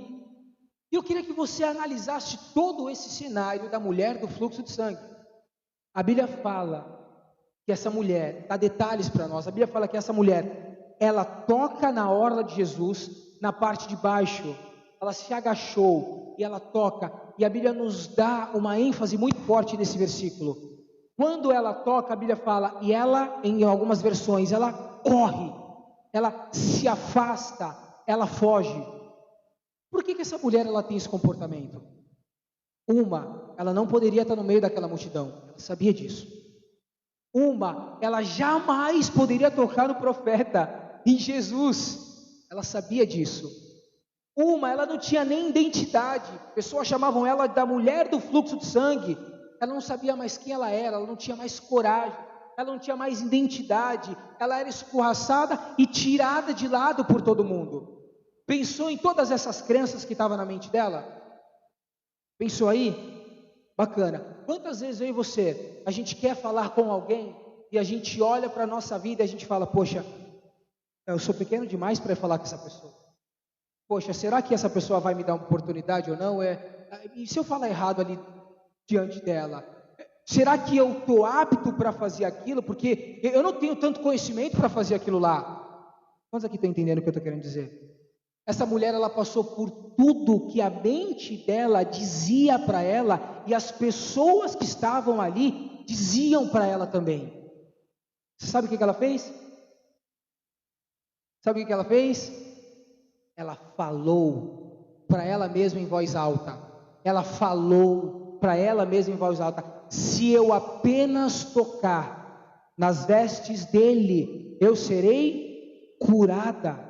E eu queria que você analisasse todo esse cenário da mulher do fluxo de sangue. A Bíblia fala que essa mulher, dá detalhes para nós, a Bíblia fala que essa mulher, ela toca na orla de Jesus, na parte de baixo, ela se agachou e ela toca, e a Bíblia nos dá uma ênfase muito forte nesse versículo. Quando ela toca, a Bíblia fala, e ela, em algumas versões, ela corre, ela se afasta, ela foge. Por que essa mulher ela tem esse comportamento? Ela não poderia estar no meio daquela multidão, ela sabia disso. Ela jamais poderia tocar no profeta, em Jesus, ela sabia disso. Ela não tinha nem identidade, pessoas chamavam ela da mulher do fluxo de sangue, ela não sabia mais quem ela era, ela não tinha mais coragem, ela não tinha mais identidade, ela era escorraçada e tirada de lado por todo mundo. Pensou em todas essas crenças que estavam na mente dela? Pensou aí? Bacana. Quantas vezes eu e você, a gente quer falar com alguém e a gente olha para a nossa vida e a gente fala, poxa, eu sou pequeno demais para falar com essa pessoa. Poxa, será que essa pessoa vai me dar uma oportunidade ou não? E se eu falar errado ali diante dela? Será que eu estou apto para fazer aquilo? Porque eu não tenho tanto conhecimento para fazer aquilo lá. Quantos aqui estão entendendo o que eu estou querendo dizer? Essa mulher, ela passou por tudo que a mente dela dizia para ela, e as pessoas que estavam ali diziam para ela também. Você sabe o que ela fez? Sabe o que ela fez? Ela falou para ela mesma em voz alta. Ela falou para ela mesma em voz alta: se eu apenas tocar nas vestes dele, eu serei curada.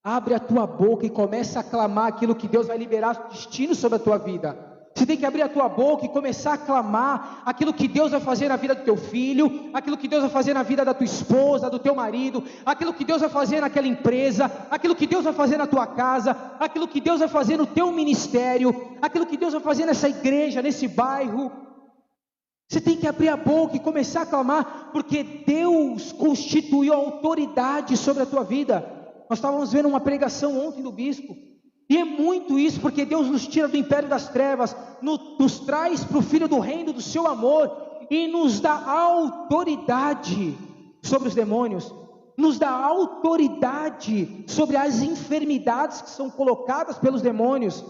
Abre a tua boca e começa a clamar aquilo que Deus vai liberar destino sobre a tua vida. Você tem que abrir a tua boca e começar a clamar aquilo que Deus vai fazer na vida do teu filho, aquilo que Deus vai fazer na vida da tua esposa, do teu marido, aquilo que Deus vai fazer naquela empresa, aquilo que Deus vai fazer na tua casa, aquilo que Deus vai fazer no teu ministério, aquilo que Deus vai fazer nessa igreja, nesse bairro. Você tem que abrir a boca e começar a clamar, porque Deus constituiu autoridade sobre a tua vida. Nós estávamos vendo uma pregação ontem do bispo, e é muito isso, porque Deus nos tira do império das trevas, nos traz para o Filho do reino do seu amor, e nos dá autoridade sobre os demônios, nos dá autoridade sobre as enfermidades que são colocadas pelos demônios.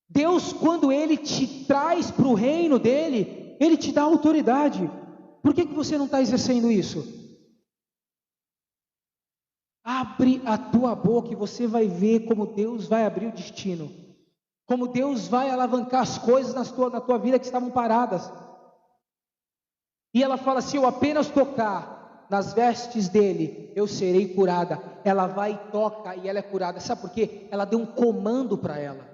Deus, quando Ele te traz para o reino dEle, Ele te dá autoridade. Por que você não está exercendo isso? Abre a tua boca e você vai ver como Deus vai abrir o destino, como Deus vai alavancar as coisas na tua vida que estavam paradas. E ela fala: se eu apenas tocar nas vestes dele, eu serei curada. Ela vai e toca e ela é curada. Sabe por quê? Ela deu um comando para ela.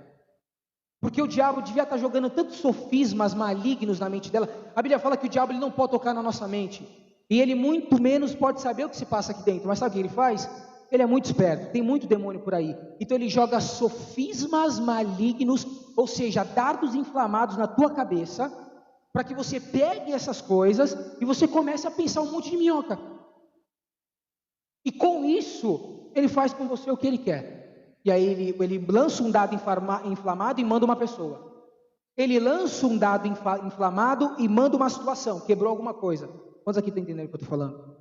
Porque o diabo devia estar jogando tantos sofismas malignos na mente dela. A Bíblia fala que o diabo ele não pode tocar na nossa mente, e ele muito menos pode saber o que se passa aqui dentro. Mas sabe o que ele faz? Ele é muito esperto, tem muito demônio por aí. Então ele joga sofismas malignos, ou seja, dardos inflamados na tua cabeça, para que você pegue essas coisas e você comece a pensar um monte de minhoca. E com isso, ele faz com você o que ele quer. E aí ele lança um dado inflamado e manda uma pessoa. Ele lança um dado inflamado e manda uma situação, quebrou alguma coisa. Quantos aqui estão entendendo o que eu estou falando?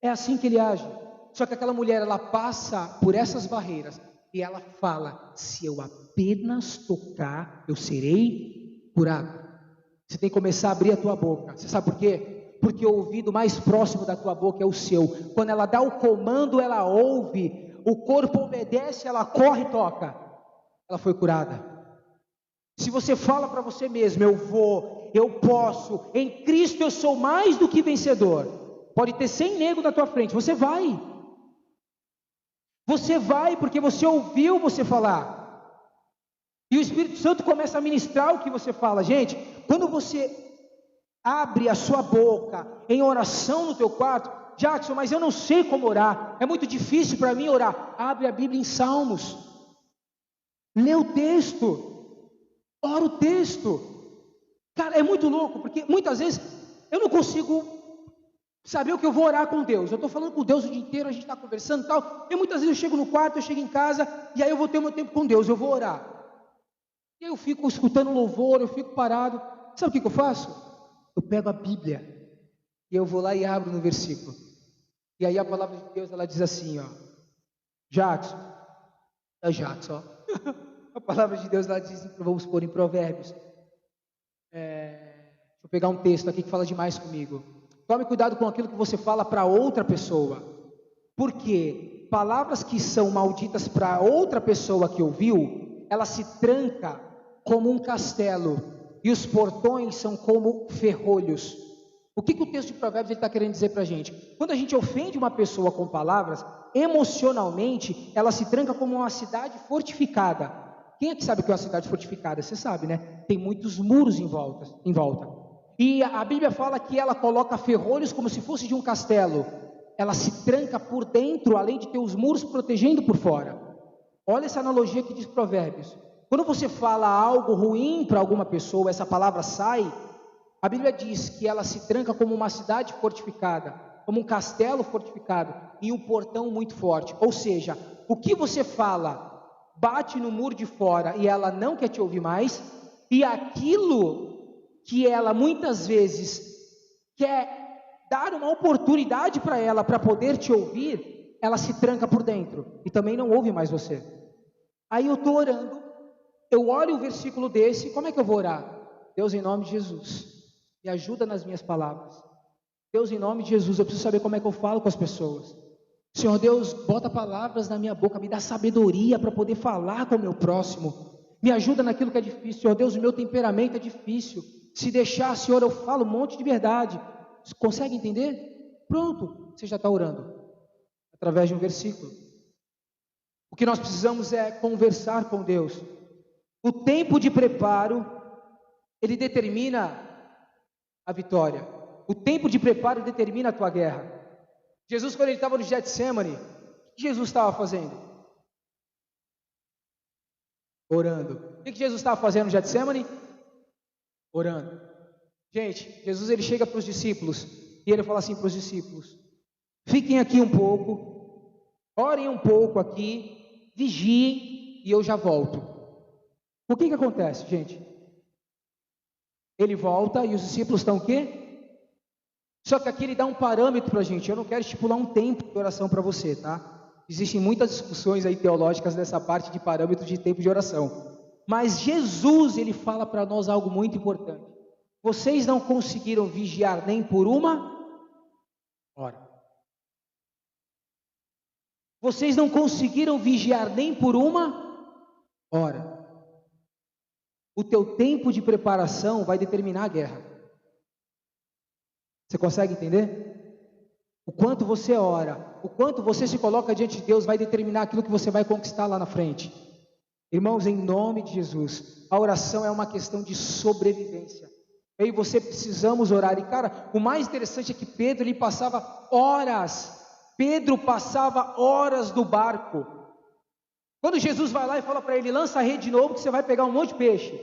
É assim que ele age. Só que aquela mulher, ela passa por essas barreiras e ela fala: se eu apenas tocar, eu serei curado. Você tem que começar a abrir a tua boca. Você sabe por quê? Porque o ouvido mais próximo da tua boca é o seu. Quando ela dá o comando, ela ouve, o corpo obedece, ela corre e toca. Ela foi curada. Se você fala para você mesmo: eu vou, eu posso, em Cristo eu sou mais do que vencedor. Pode ter 100 negros na tua frente, você vai. Você vai porque você ouviu você falar. E o Espírito Santo começa a ministrar o que você fala. Gente, quando você abre a sua boca em oração no teu quarto: Jackson, mas eu não sei como orar, é muito difícil para mim orar. Abre a Bíblia em Salmos, lê o texto, ora o texto. Cara, é muito louco, porque muitas vezes eu não consigo saber o que eu vou orar com Deus. Eu estou falando com Deus o dia inteiro, a gente está conversando e tal, e muitas vezes eu chego no quarto, eu chego em casa, e aí eu vou ter o meu tempo com Deus, eu vou orar. E aí eu fico escutando louvor, eu fico parado. Sabe o que eu faço? Eu pego a Bíblia, e eu vou lá e abro no versículo. E aí a palavra de Deus, ela diz assim, ó: Jackson, ó. A palavra de Deus, ela diz, vamos pôr em Provérbios. Deixa eu pegar um texto aqui que fala demais comigo. Tome cuidado com aquilo que você fala para outra pessoa, porque palavras que são malditas para outra pessoa que ouviu, ela se tranca como um castelo, e os portões são como ferrolhos. O que o texto de Provérbios está querendo dizer para a gente? Quando a gente ofende uma pessoa com palavras, emocionalmente, ela se tranca como uma cidade fortificada. Quem é que sabe o que é uma cidade fortificada? Você sabe, né? Tem muitos muros em volta. E a Bíblia fala que ela coloca ferrolhos como se fosse de um castelo. Ela se tranca por dentro, além de ter os muros protegendo por fora. Olha essa analogia que diz Provérbios. Quando você fala algo ruim para alguma pessoa, essa palavra sai, a Bíblia diz que ela se tranca como uma cidade fortificada, como um castelo fortificado, e um portão muito forte. Ou seja, o que você fala bate no muro de fora e ela não quer te ouvir mais, e aquilo que ela muitas vezes quer dar uma oportunidade para ela, para poder te ouvir, ela se tranca por dentro, e também não ouve mais você. Aí eu estou orando, eu olho um versículo desse, como é que eu vou orar? Deus, em nome de Jesus, me ajuda nas minhas palavras. Deus, em nome de Jesus, eu preciso saber como é que eu falo com as pessoas. Senhor Deus, bota palavras na minha boca, me dá sabedoria para poder falar com o meu próximo. Me ajuda naquilo que é difícil. Senhor Deus, o meu temperamento é difícil. Se deixar, Senhor, eu falo um monte de verdade. Você consegue entender? Pronto, você já está orando através de um versículo. O que nós precisamos é conversar com Deus. O tempo de preparo, ele determina a vitória. O tempo de preparo determina a tua guerra. Jesus, quando ele estava no Getsemane, o que Jesus estava fazendo? Orando. O que Jesus estava fazendo no Getsemane? Orando. Gente, Jesus, ele chega para os discípulos e ele fala assim para os discípulos: fiquem aqui um pouco, orem um pouco aqui, vigiem e eu já volto. O que acontece, gente? Ele volta e os discípulos estão o quê? Só que aqui ele dá um parâmetro para a gente. Eu não quero estipular um tempo de oração para você, tá? Existem muitas discussões aí teológicas nessa parte de parâmetro de tempo de oração. Mas Jesus, ele fala para nós algo muito importante. Vocês não conseguiram vigiar nem por uma hora. Vocês não conseguiram vigiar nem por uma hora. O teu tempo de preparação vai determinar a guerra. Você consegue entender? O quanto você ora, o quanto você se coloca diante de Deus vai determinar aquilo que você vai conquistar lá na frente. Irmãos, em nome de Jesus, a oração é uma questão de sobrevivência. Eu e você precisamos orar. E cara, o mais interessante é que Pedro, ele passava horas. Pedro passava horas no barco. Quando Jesus vai lá e fala para ele: lança a rede de novo que você vai pegar um monte de peixe.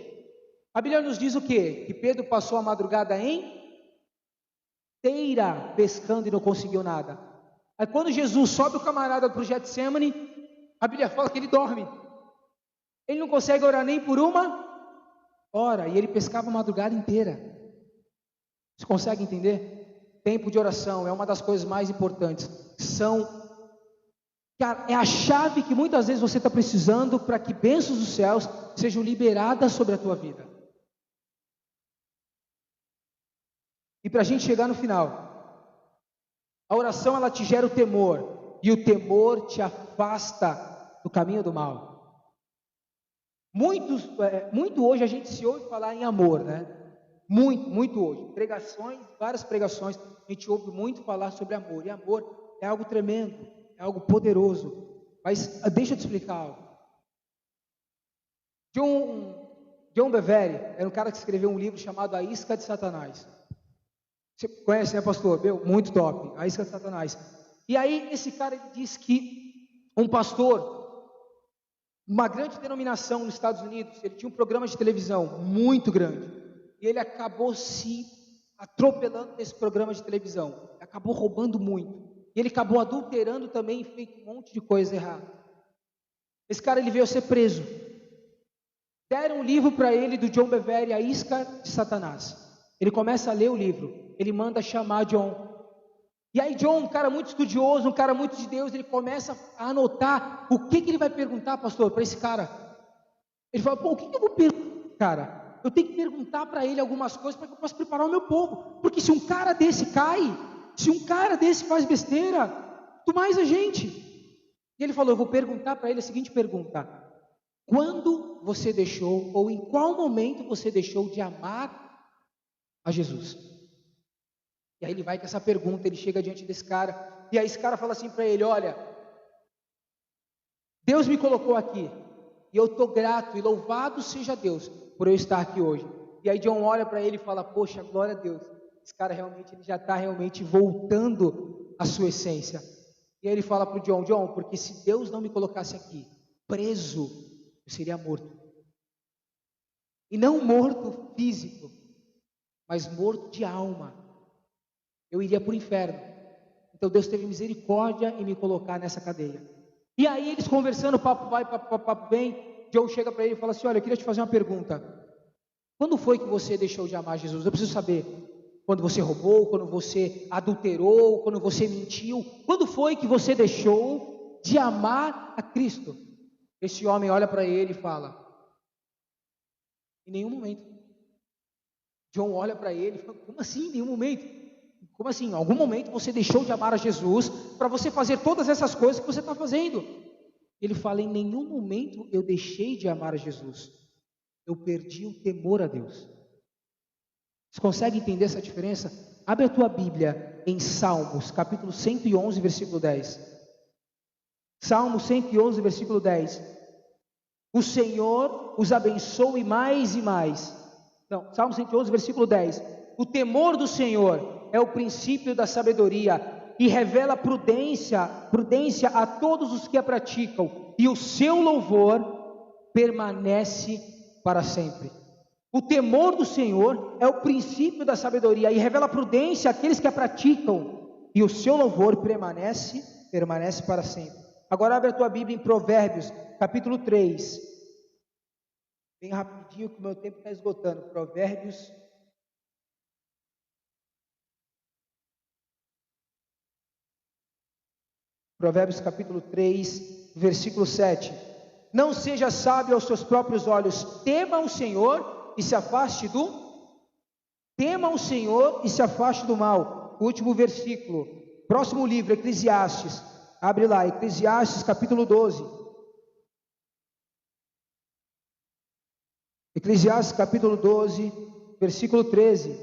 A Bíblia nos diz o quê? Que Pedro passou a madrugada inteira pescando e não conseguiu nada. Aí quando Jesus sobe o camarada para o Getsemane, a Bíblia fala que ele dorme. Ele não consegue orar nem por uma ora, e ele pescava a madrugada inteira. Você consegue entender? Tempo de oração é uma das coisas mais importantes. Cara, é a chave que muitas vezes você está precisando para que bênçãos dos céus sejam liberadas sobre a tua vida. E para a gente chegar no final, a oração ela te gera o temor, e o temor te afasta do caminho do mal. Muito hoje a gente se ouve falar em amor, né? Muito hoje. Pregações, várias pregações, a gente ouve muito falar sobre amor. E amor é algo tremendo, é algo poderoso. Mas deixa eu te explicar algo. John Bevere era um cara que escreveu um livro chamado A Isca de Satanás. Você conhece, né, pastor? Muito top. A Isca de Satanás. E aí esse cara diz que um pastor, uma grande denominação nos Estados Unidos, ele tinha um programa de televisão muito grande. E ele acabou se atropelando nesse programa de televisão. Acabou roubando muito. E ele acabou adulterando também e feito um monte de coisa errada. Esse cara ele veio a ser preso. Deram um livro para ele do John Bevere, A Isca de Satanás. Ele começa a ler o livro. Ele manda chamar John. E aí John, um cara muito estudioso, um cara muito de Deus, ele começa a anotar o que ele vai perguntar, pastor, para esse cara. Ele fala, o que eu vou perguntar, cara? Eu tenho que perguntar para ele algumas coisas para que eu possa preparar o meu povo. Porque se um cara desse cai, se um cara desse faz besteira, tu mais a gente. E ele falou, eu vou perguntar para ele a seguinte pergunta: quando você deixou, ou em qual momento você deixou de amar a Jesus? E aí ele vai com essa pergunta, ele chega diante desse cara, e aí esse cara fala assim para ele, olha, Deus me colocou aqui, e eu estou grato, e louvado seja Deus, por eu estar aqui hoje. E aí John olha para ele e fala, poxa, glória a Deus, esse cara realmente, ele já está realmente voltando à sua essência. E aí ele fala para o John, porque se Deus não me colocasse aqui, preso, eu seria morto. E não morto físico, mas morto de alma. Eu iria para o inferno. Então Deus teve misericórdia em me colocar nessa cadeia. E aí eles conversando, papo vai, papo vem, John chega para ele e fala assim, olha, eu queria te fazer uma pergunta. Quando foi que você deixou de amar Jesus? Eu preciso saber. Quando você roubou, quando você adulterou, quando você mentiu. Quando foi que você deixou de amar a Cristo? Esse homem olha para ele e fala, em nenhum momento. John olha para ele e fala, como assim em nenhum momento? Como assim? Em algum momento você deixou de amar a Jesus para você fazer todas essas coisas que você está fazendo? Ele fala, em nenhum momento eu deixei de amar a Jesus. Eu perdi o temor a Deus. Você consegue entender essa diferença? Abre a tua Bíblia em Salmos, capítulo 111, versículo 10. Salmo 111, versículo 10. O Senhor os abençoe mais e mais. Não, Salmo 111, versículo 10. O temor do Senhor é o princípio da sabedoria e revela prudência a todos os que a praticam, e o seu louvor permanece para sempre. O temor do Senhor é o princípio da sabedoria e revela prudência àqueles que a praticam, e o seu louvor permanece para sempre. Agora abre a tua Bíblia em Provérbios, capítulo 3. Bem rapidinho que o meu tempo está esgotando. Provérbios capítulo 3, versículo 7. Não seja sábio aos seus próprios olhos, tema o Senhor e se afaste do mal. O último versículo, próximo livro, Eclesiastes, abre lá, Eclesiastes capítulo 12. Eclesiastes capítulo 12, versículo 13.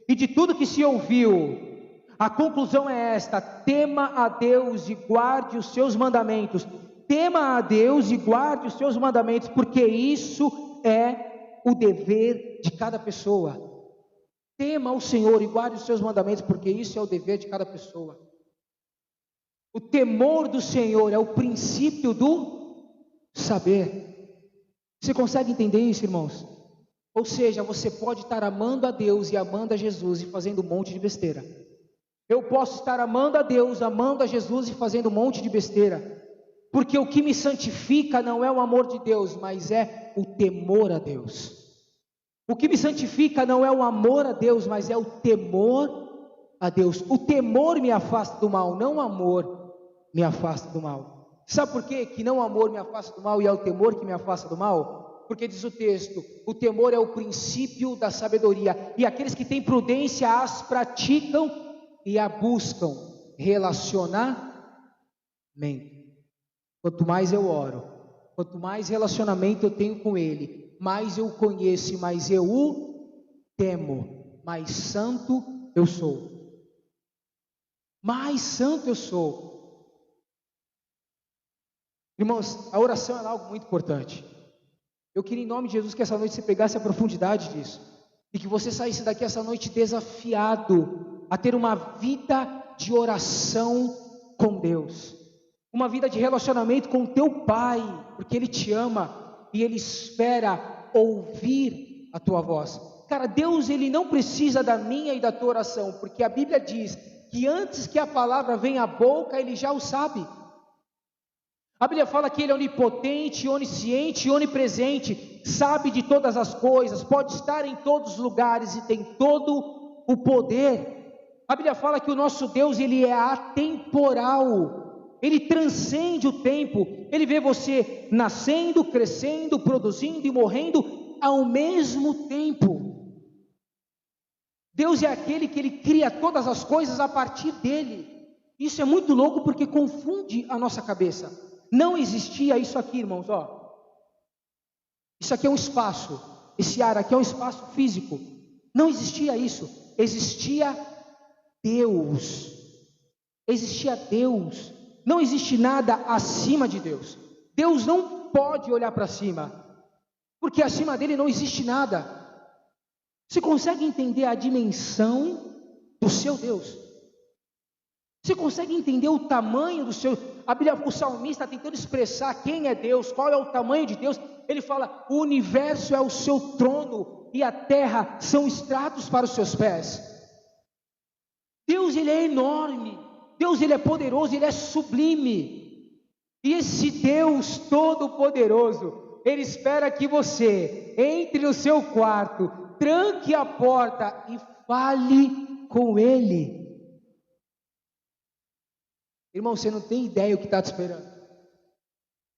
E de tudo que se ouviu, a conclusão é esta: tema a Deus e guarde os seus mandamentos. Tema a Deus e guarde os seus mandamentos, porque isso é o dever de cada pessoa. Tema o Senhor e guarde os seus mandamentos, porque isso é o dever de cada pessoa. O temor do Senhor é o princípio do saber. Você consegue entender isso, irmãos? Ou seja, você pode estar amando a Deus e amando a Jesus e fazendo um monte de besteira. Eu posso estar amando a Deus, amando a Jesus e fazendo um monte de besteira, porque o que me santifica não é o amor de Deus, mas é o temor a Deus. O que me santifica não é o amor a Deus, mas é o temor a Deus. O temor me afasta do mal, não o amor me afasta do mal. Sabe por quê? Que não o amor me afasta do mal e é o temor que me afasta do mal? Porque diz o texto, o temor é o princípio da sabedoria, e aqueles que têm prudência as praticam e a buscam. Relacionamento. Quanto mais eu oro, quanto mais relacionamento eu tenho com Ele, mais eu o conheço e mais eu o temo, mais santo eu sou. Mais santo eu sou. Irmãos, a oração é algo muito importante. Eu queria em nome de Jesus que essa noite você pegasse a profundidade disso, e que você saísse daqui essa noite desafiado a ter uma vida de oração com Deus. Uma vida de relacionamento com o teu Pai, porque Ele te ama e Ele espera ouvir a tua voz. Cara, Deus, Ele não precisa da minha e da tua oração, porque a Bíblia diz que antes que a palavra venha à boca, Ele já o sabe. A Bíblia fala que Ele é onipotente, onisciente e onipresente, sabe de todas as coisas, pode estar em todos os lugares e tem todo o poder. A Bíblia fala que o nosso Deus, Ele é atemporal. Ele transcende o tempo, Ele vê você nascendo, crescendo, produzindo e morrendo ao mesmo tempo. Deus é aquele que Ele cria todas as coisas a partir dEle. Isso é muito louco porque confunde a nossa cabeça. Não existia isso aqui, irmãos, ó. Isso aqui é um espaço, esse ar aqui é um espaço físico. Não existia isso, existia Deus. Existia Deus. Não existe nada acima de Deus. Deus não pode olhar para cima, porque acima dele não existe nada. Você consegue entender a dimensão do seu Deus? Você consegue entender o tamanho do seu... A Bíblia, o salmista está tentando expressar quem é Deus, qual é o tamanho de Deus. Ele fala, o universo é o seu trono e a terra são estratos para os seus pés. Deus, Ele é enorme. Deus, Ele é poderoso, Ele é sublime. E esse Deus todo-poderoso, Ele espera que você entre no seu quarto, tranque a porta e fale com Ele. Irmão, você não tem ideia o que está te esperando.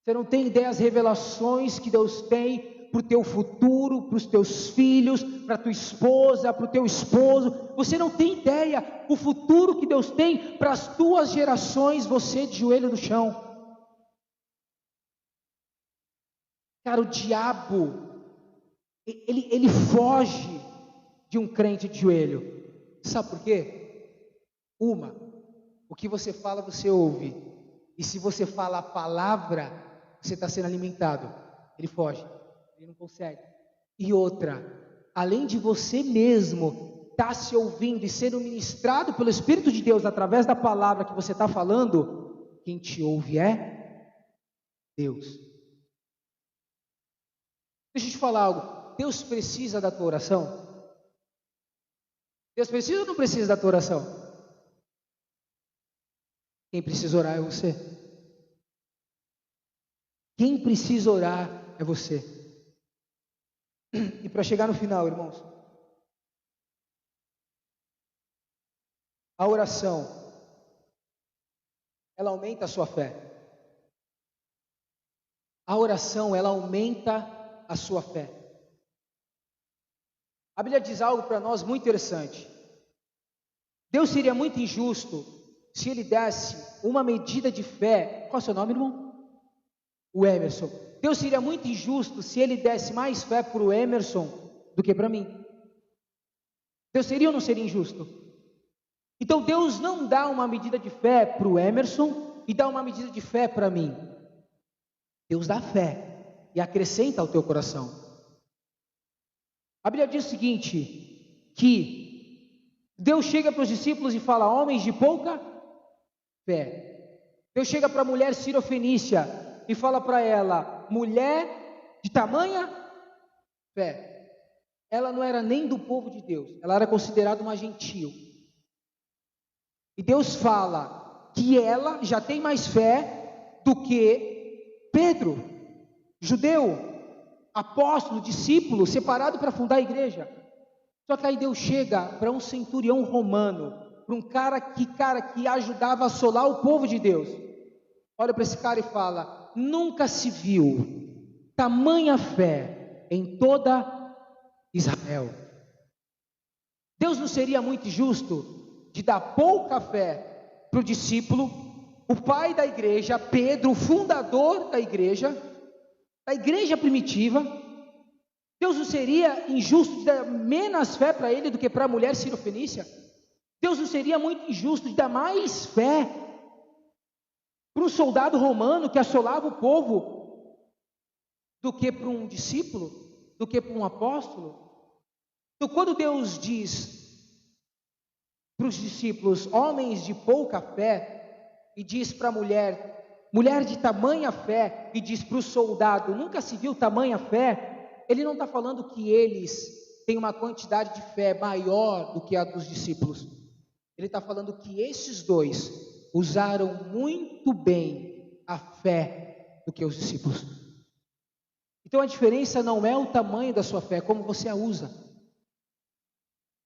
Você não tem ideia as revelações que Deus tem para o teu futuro, para os teus filhos, para a tua esposa, para o teu esposo. Você não tem ideia o futuro que Deus tem para as tuas gerações, você de joelho no chão. Cara, o diabo, ele foge de um crente de joelho. Sabe por quê? O que você fala, você ouve. E se você fala a palavra, você está sendo alimentado. Ele foge. Ele não consegue. E outra, além de você mesmo estar se ouvindo e sendo ministrado pelo Espírito de Deus através da palavra que você está falando, quem te ouve é Deus. Deixa eu te falar algo. Deus precisa da tua oração? Deus precisa ou não precisa da tua oração? Quem precisa orar é você. Quem precisa orar é você. E para chegar no final, irmãos, a oração, ela aumenta a sua fé. A oração, ela aumenta a sua fé. A Bíblia diz algo para nós muito interessante. Deus seria muito injusto se Ele desse uma medida de fé. Qual é o seu nome, irmão? O Emerson. Deus seria muito injusto se Ele desse mais fé para o Emerson do que para mim. Deus seria ou não seria injusto? Então Deus não dá uma medida de fé para o Emerson e dá uma medida de fé para mim. Deus dá fé e acrescenta ao teu coração. A Bíblia diz o seguinte, que Deus chega para os discípulos e fala, homens de pouca fé. Deus chega para a mulher sirofenícia e fala para ela, mulher de tamanha fé. Ela não era nem do povo de Deus, ela era considerada uma gentil. E Deus fala que ela já tem mais fé do que Pedro, judeu. apóstolo, discípulo, separado para fundar a igreja. Só que aí Deus chega para um centurião romano, para um cara que ajudava a assolar o povo de Deus. Olha para esse cara e fala: nunca se viu tamanha fé em toda Israel. Deus não seria muito injusto de dar pouca fé para o discípulo, o pai da igreja, Pedro, o fundador da igreja primitiva? Deus não seria injusto de dar menos fé para ele do que para a mulher sirofenícia? Deus não seria muito injusto de dar mais fé para um soldado romano que assolava o povo do que para um discípulo, do que para um apóstolo? Então, quando Deus diz para os discípulos, homens de pouca fé, e diz para a mulher, mulher de tamanha fé, e diz para o soldado, nunca se viu tamanha fé, ele não está falando que eles têm uma quantidade de fé maior do que a dos discípulos. Ele está falando que esses dois usaram muito bem a fé do que os discípulos. Então a diferença não é o tamanho da sua fé, é como você a usa.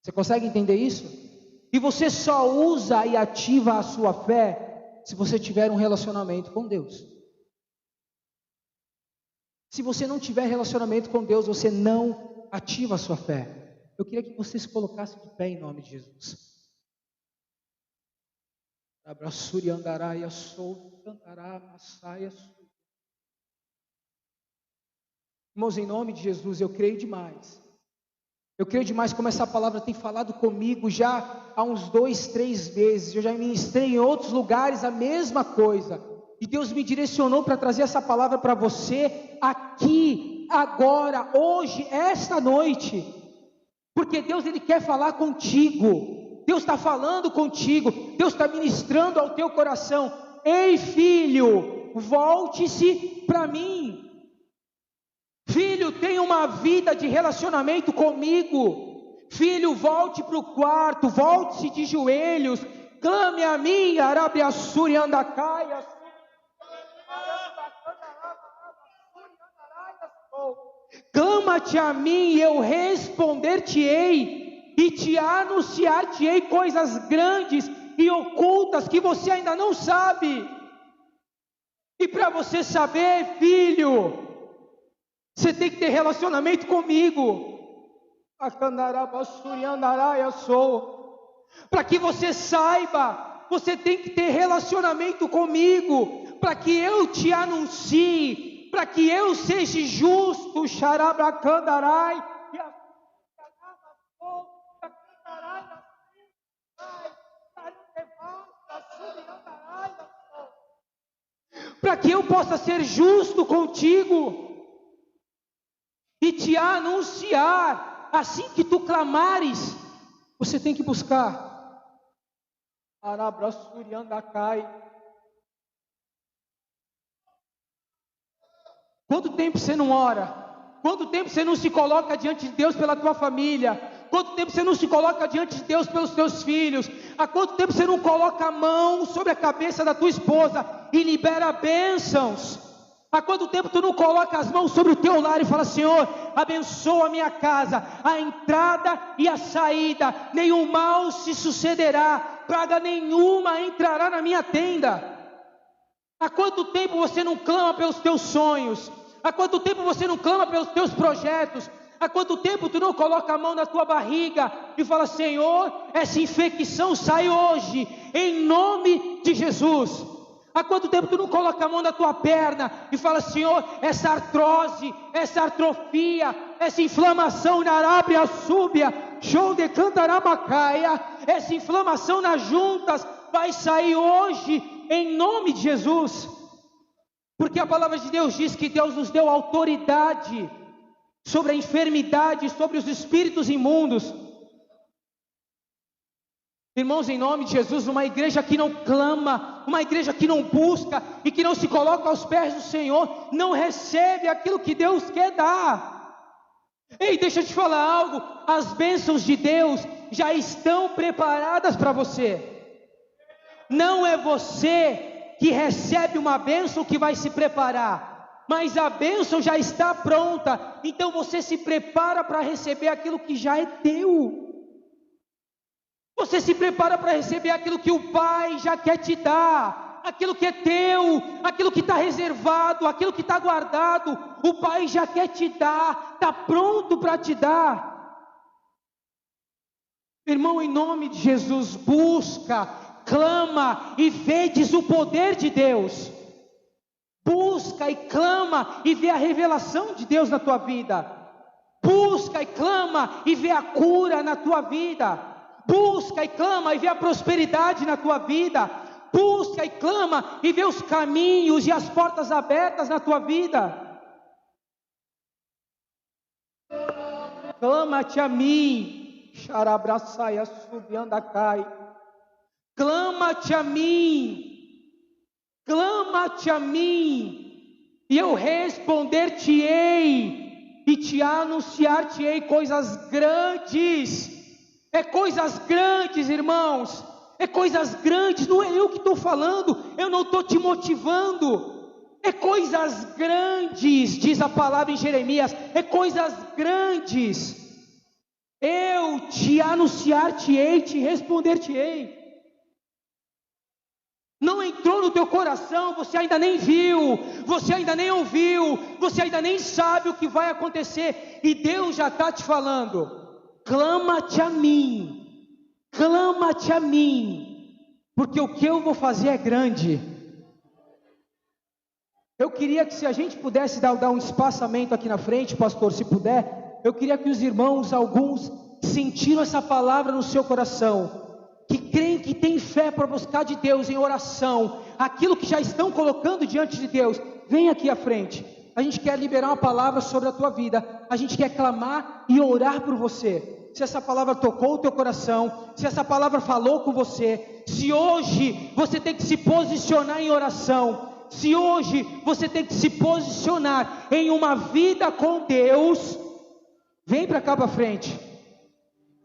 Você consegue entender isso? E você só usa e ativa a sua fé se você tiver um relacionamento com Deus. Se você não tiver relacionamento com Deus, você não ativa a sua fé. Eu queria que você se colocasse de pé em nome de Jesus. Abraçuri andaraia sou cantará massaia. Irmãos, em nome de Jesus, eu creio demais. Eu creio demais como essa palavra tem falado comigo já há uns 2, 3 meses. Eu já ministrei em outros lugares a mesma coisa. E Deus me direcionou para trazer essa palavra para você aqui, agora, hoje, esta noite. Porque Deus, Ele quer falar contigo. Deus está falando contigo. Deus está ministrando ao teu coração. Ei, filho, volte-se para mim. Filho, tenha uma vida de relacionamento comigo. Filho, volte para o quarto, volte-se de joelhos, clame a mim, Arabiassuri Andacaia. Clama-te a mim e eu responder-te-ei, e te anunciar-te-ei coisas grandes e ocultas que você ainda não sabe. E para você saber, filho, você tem que ter relacionamento comigo. Para que você saiba, você tem que ter relacionamento comigo. Para que eu te anuncie, para que eu seja justo. Para que eu possa ser justo contigo e te anunciar, assim que tu clamares, você tem que buscar. Quanto tempo você não ora? Quanto tempo você não se coloca diante de Deus pela tua família? Quanto tempo você não se coloca diante de Deus pelos teus filhos? Há quanto tempo você não coloca a mão sobre a cabeça da tua esposa e libera bênçãos? Há quanto tempo tu não coloca as mãos sobre o teu lar e fala: Senhor, abençoa a minha casa, a entrada e a saída, nenhum mal se sucederá, praga nenhuma entrará na minha tenda. Há quanto tempo você não clama pelos teus sonhos? Há quanto tempo você não clama pelos teus projetos? Há quanto tempo tu não coloca a mão na tua barriga e fala: Senhor, essa infecção sai hoje, em nome de Jesus. Há quanto tempo tu não coloca a mão na tua perna e fala: Senhor, essa artrose, essa atrofia, essa inflamação na arábia súbia, show de cantaramacaia, essa inflamação nas juntas vai sair hoje em nome de Jesus. Porque a palavra de Deus diz que Deus nos deu autoridade sobre a enfermidade, sobre os espíritos imundos. Irmãos, em nome de Jesus, uma igreja que não clama, uma igreja que não busca e que não se coloca aos pés do Senhor, não recebe aquilo que Deus quer dar. Ei, deixa eu te falar algo, as bênçãos de Deus já estão preparadas para você. Não é você que recebe uma bênção que vai se preparar. mas a bênção já está pronta. Então você se prepara para receber aquilo que já é teu. Você se prepara para receber aquilo que o Pai já quer te dar, aquilo que é teu, aquilo que está reservado, aquilo que está guardado. O Pai já quer te dar, está pronto para te dar. Irmão, em nome de Jesus, busca, clama e vedes o poder de Deus. Busca e clama e vê a revelação de Deus na tua vida. Busca e clama e vê a cura na tua vida. Busca e clama e vê a prosperidade na tua vida. Busca e clama e vê os caminhos e as portas abertas na tua vida. Clama-te a mim, xarabraçaia subiandacai. Clama-te a mim. Clama-te a mim, e eu responder-te-ei, e te anunciar-te-ei coisas grandes. É coisas grandes, irmãos, é coisas grandes. Não é eu que estou falando, eu não estou te motivando. É coisas grandes, diz a palavra em Jeremias, é coisas grandes. Eu te anunciar-te-ei, te responder-te-ei. Não entrou no teu coração, você ainda nem viu, você ainda nem ouviu, você ainda nem sabe o que vai acontecer, e Deus já está te falando: clama-te a mim, porque o que eu vou fazer é grande. Eu queria que, se a gente pudesse dar um espaçamento aqui na frente, pastor, se puder, eu queria que os irmãos, alguns, sentiram essa palavra no seu coração, que creem, que têm fé para buscar de Deus em oração, aquilo que já estão colocando diante de Deus, vem aqui à frente. A gente quer liberar uma palavra sobre a tua vida, a gente quer clamar e orar por você. Se essa palavra tocou o teu coração, se essa palavra falou com você, se hoje você tem que se posicionar em oração, se hoje você tem que se posicionar em uma vida com Deus, vem para cá para frente.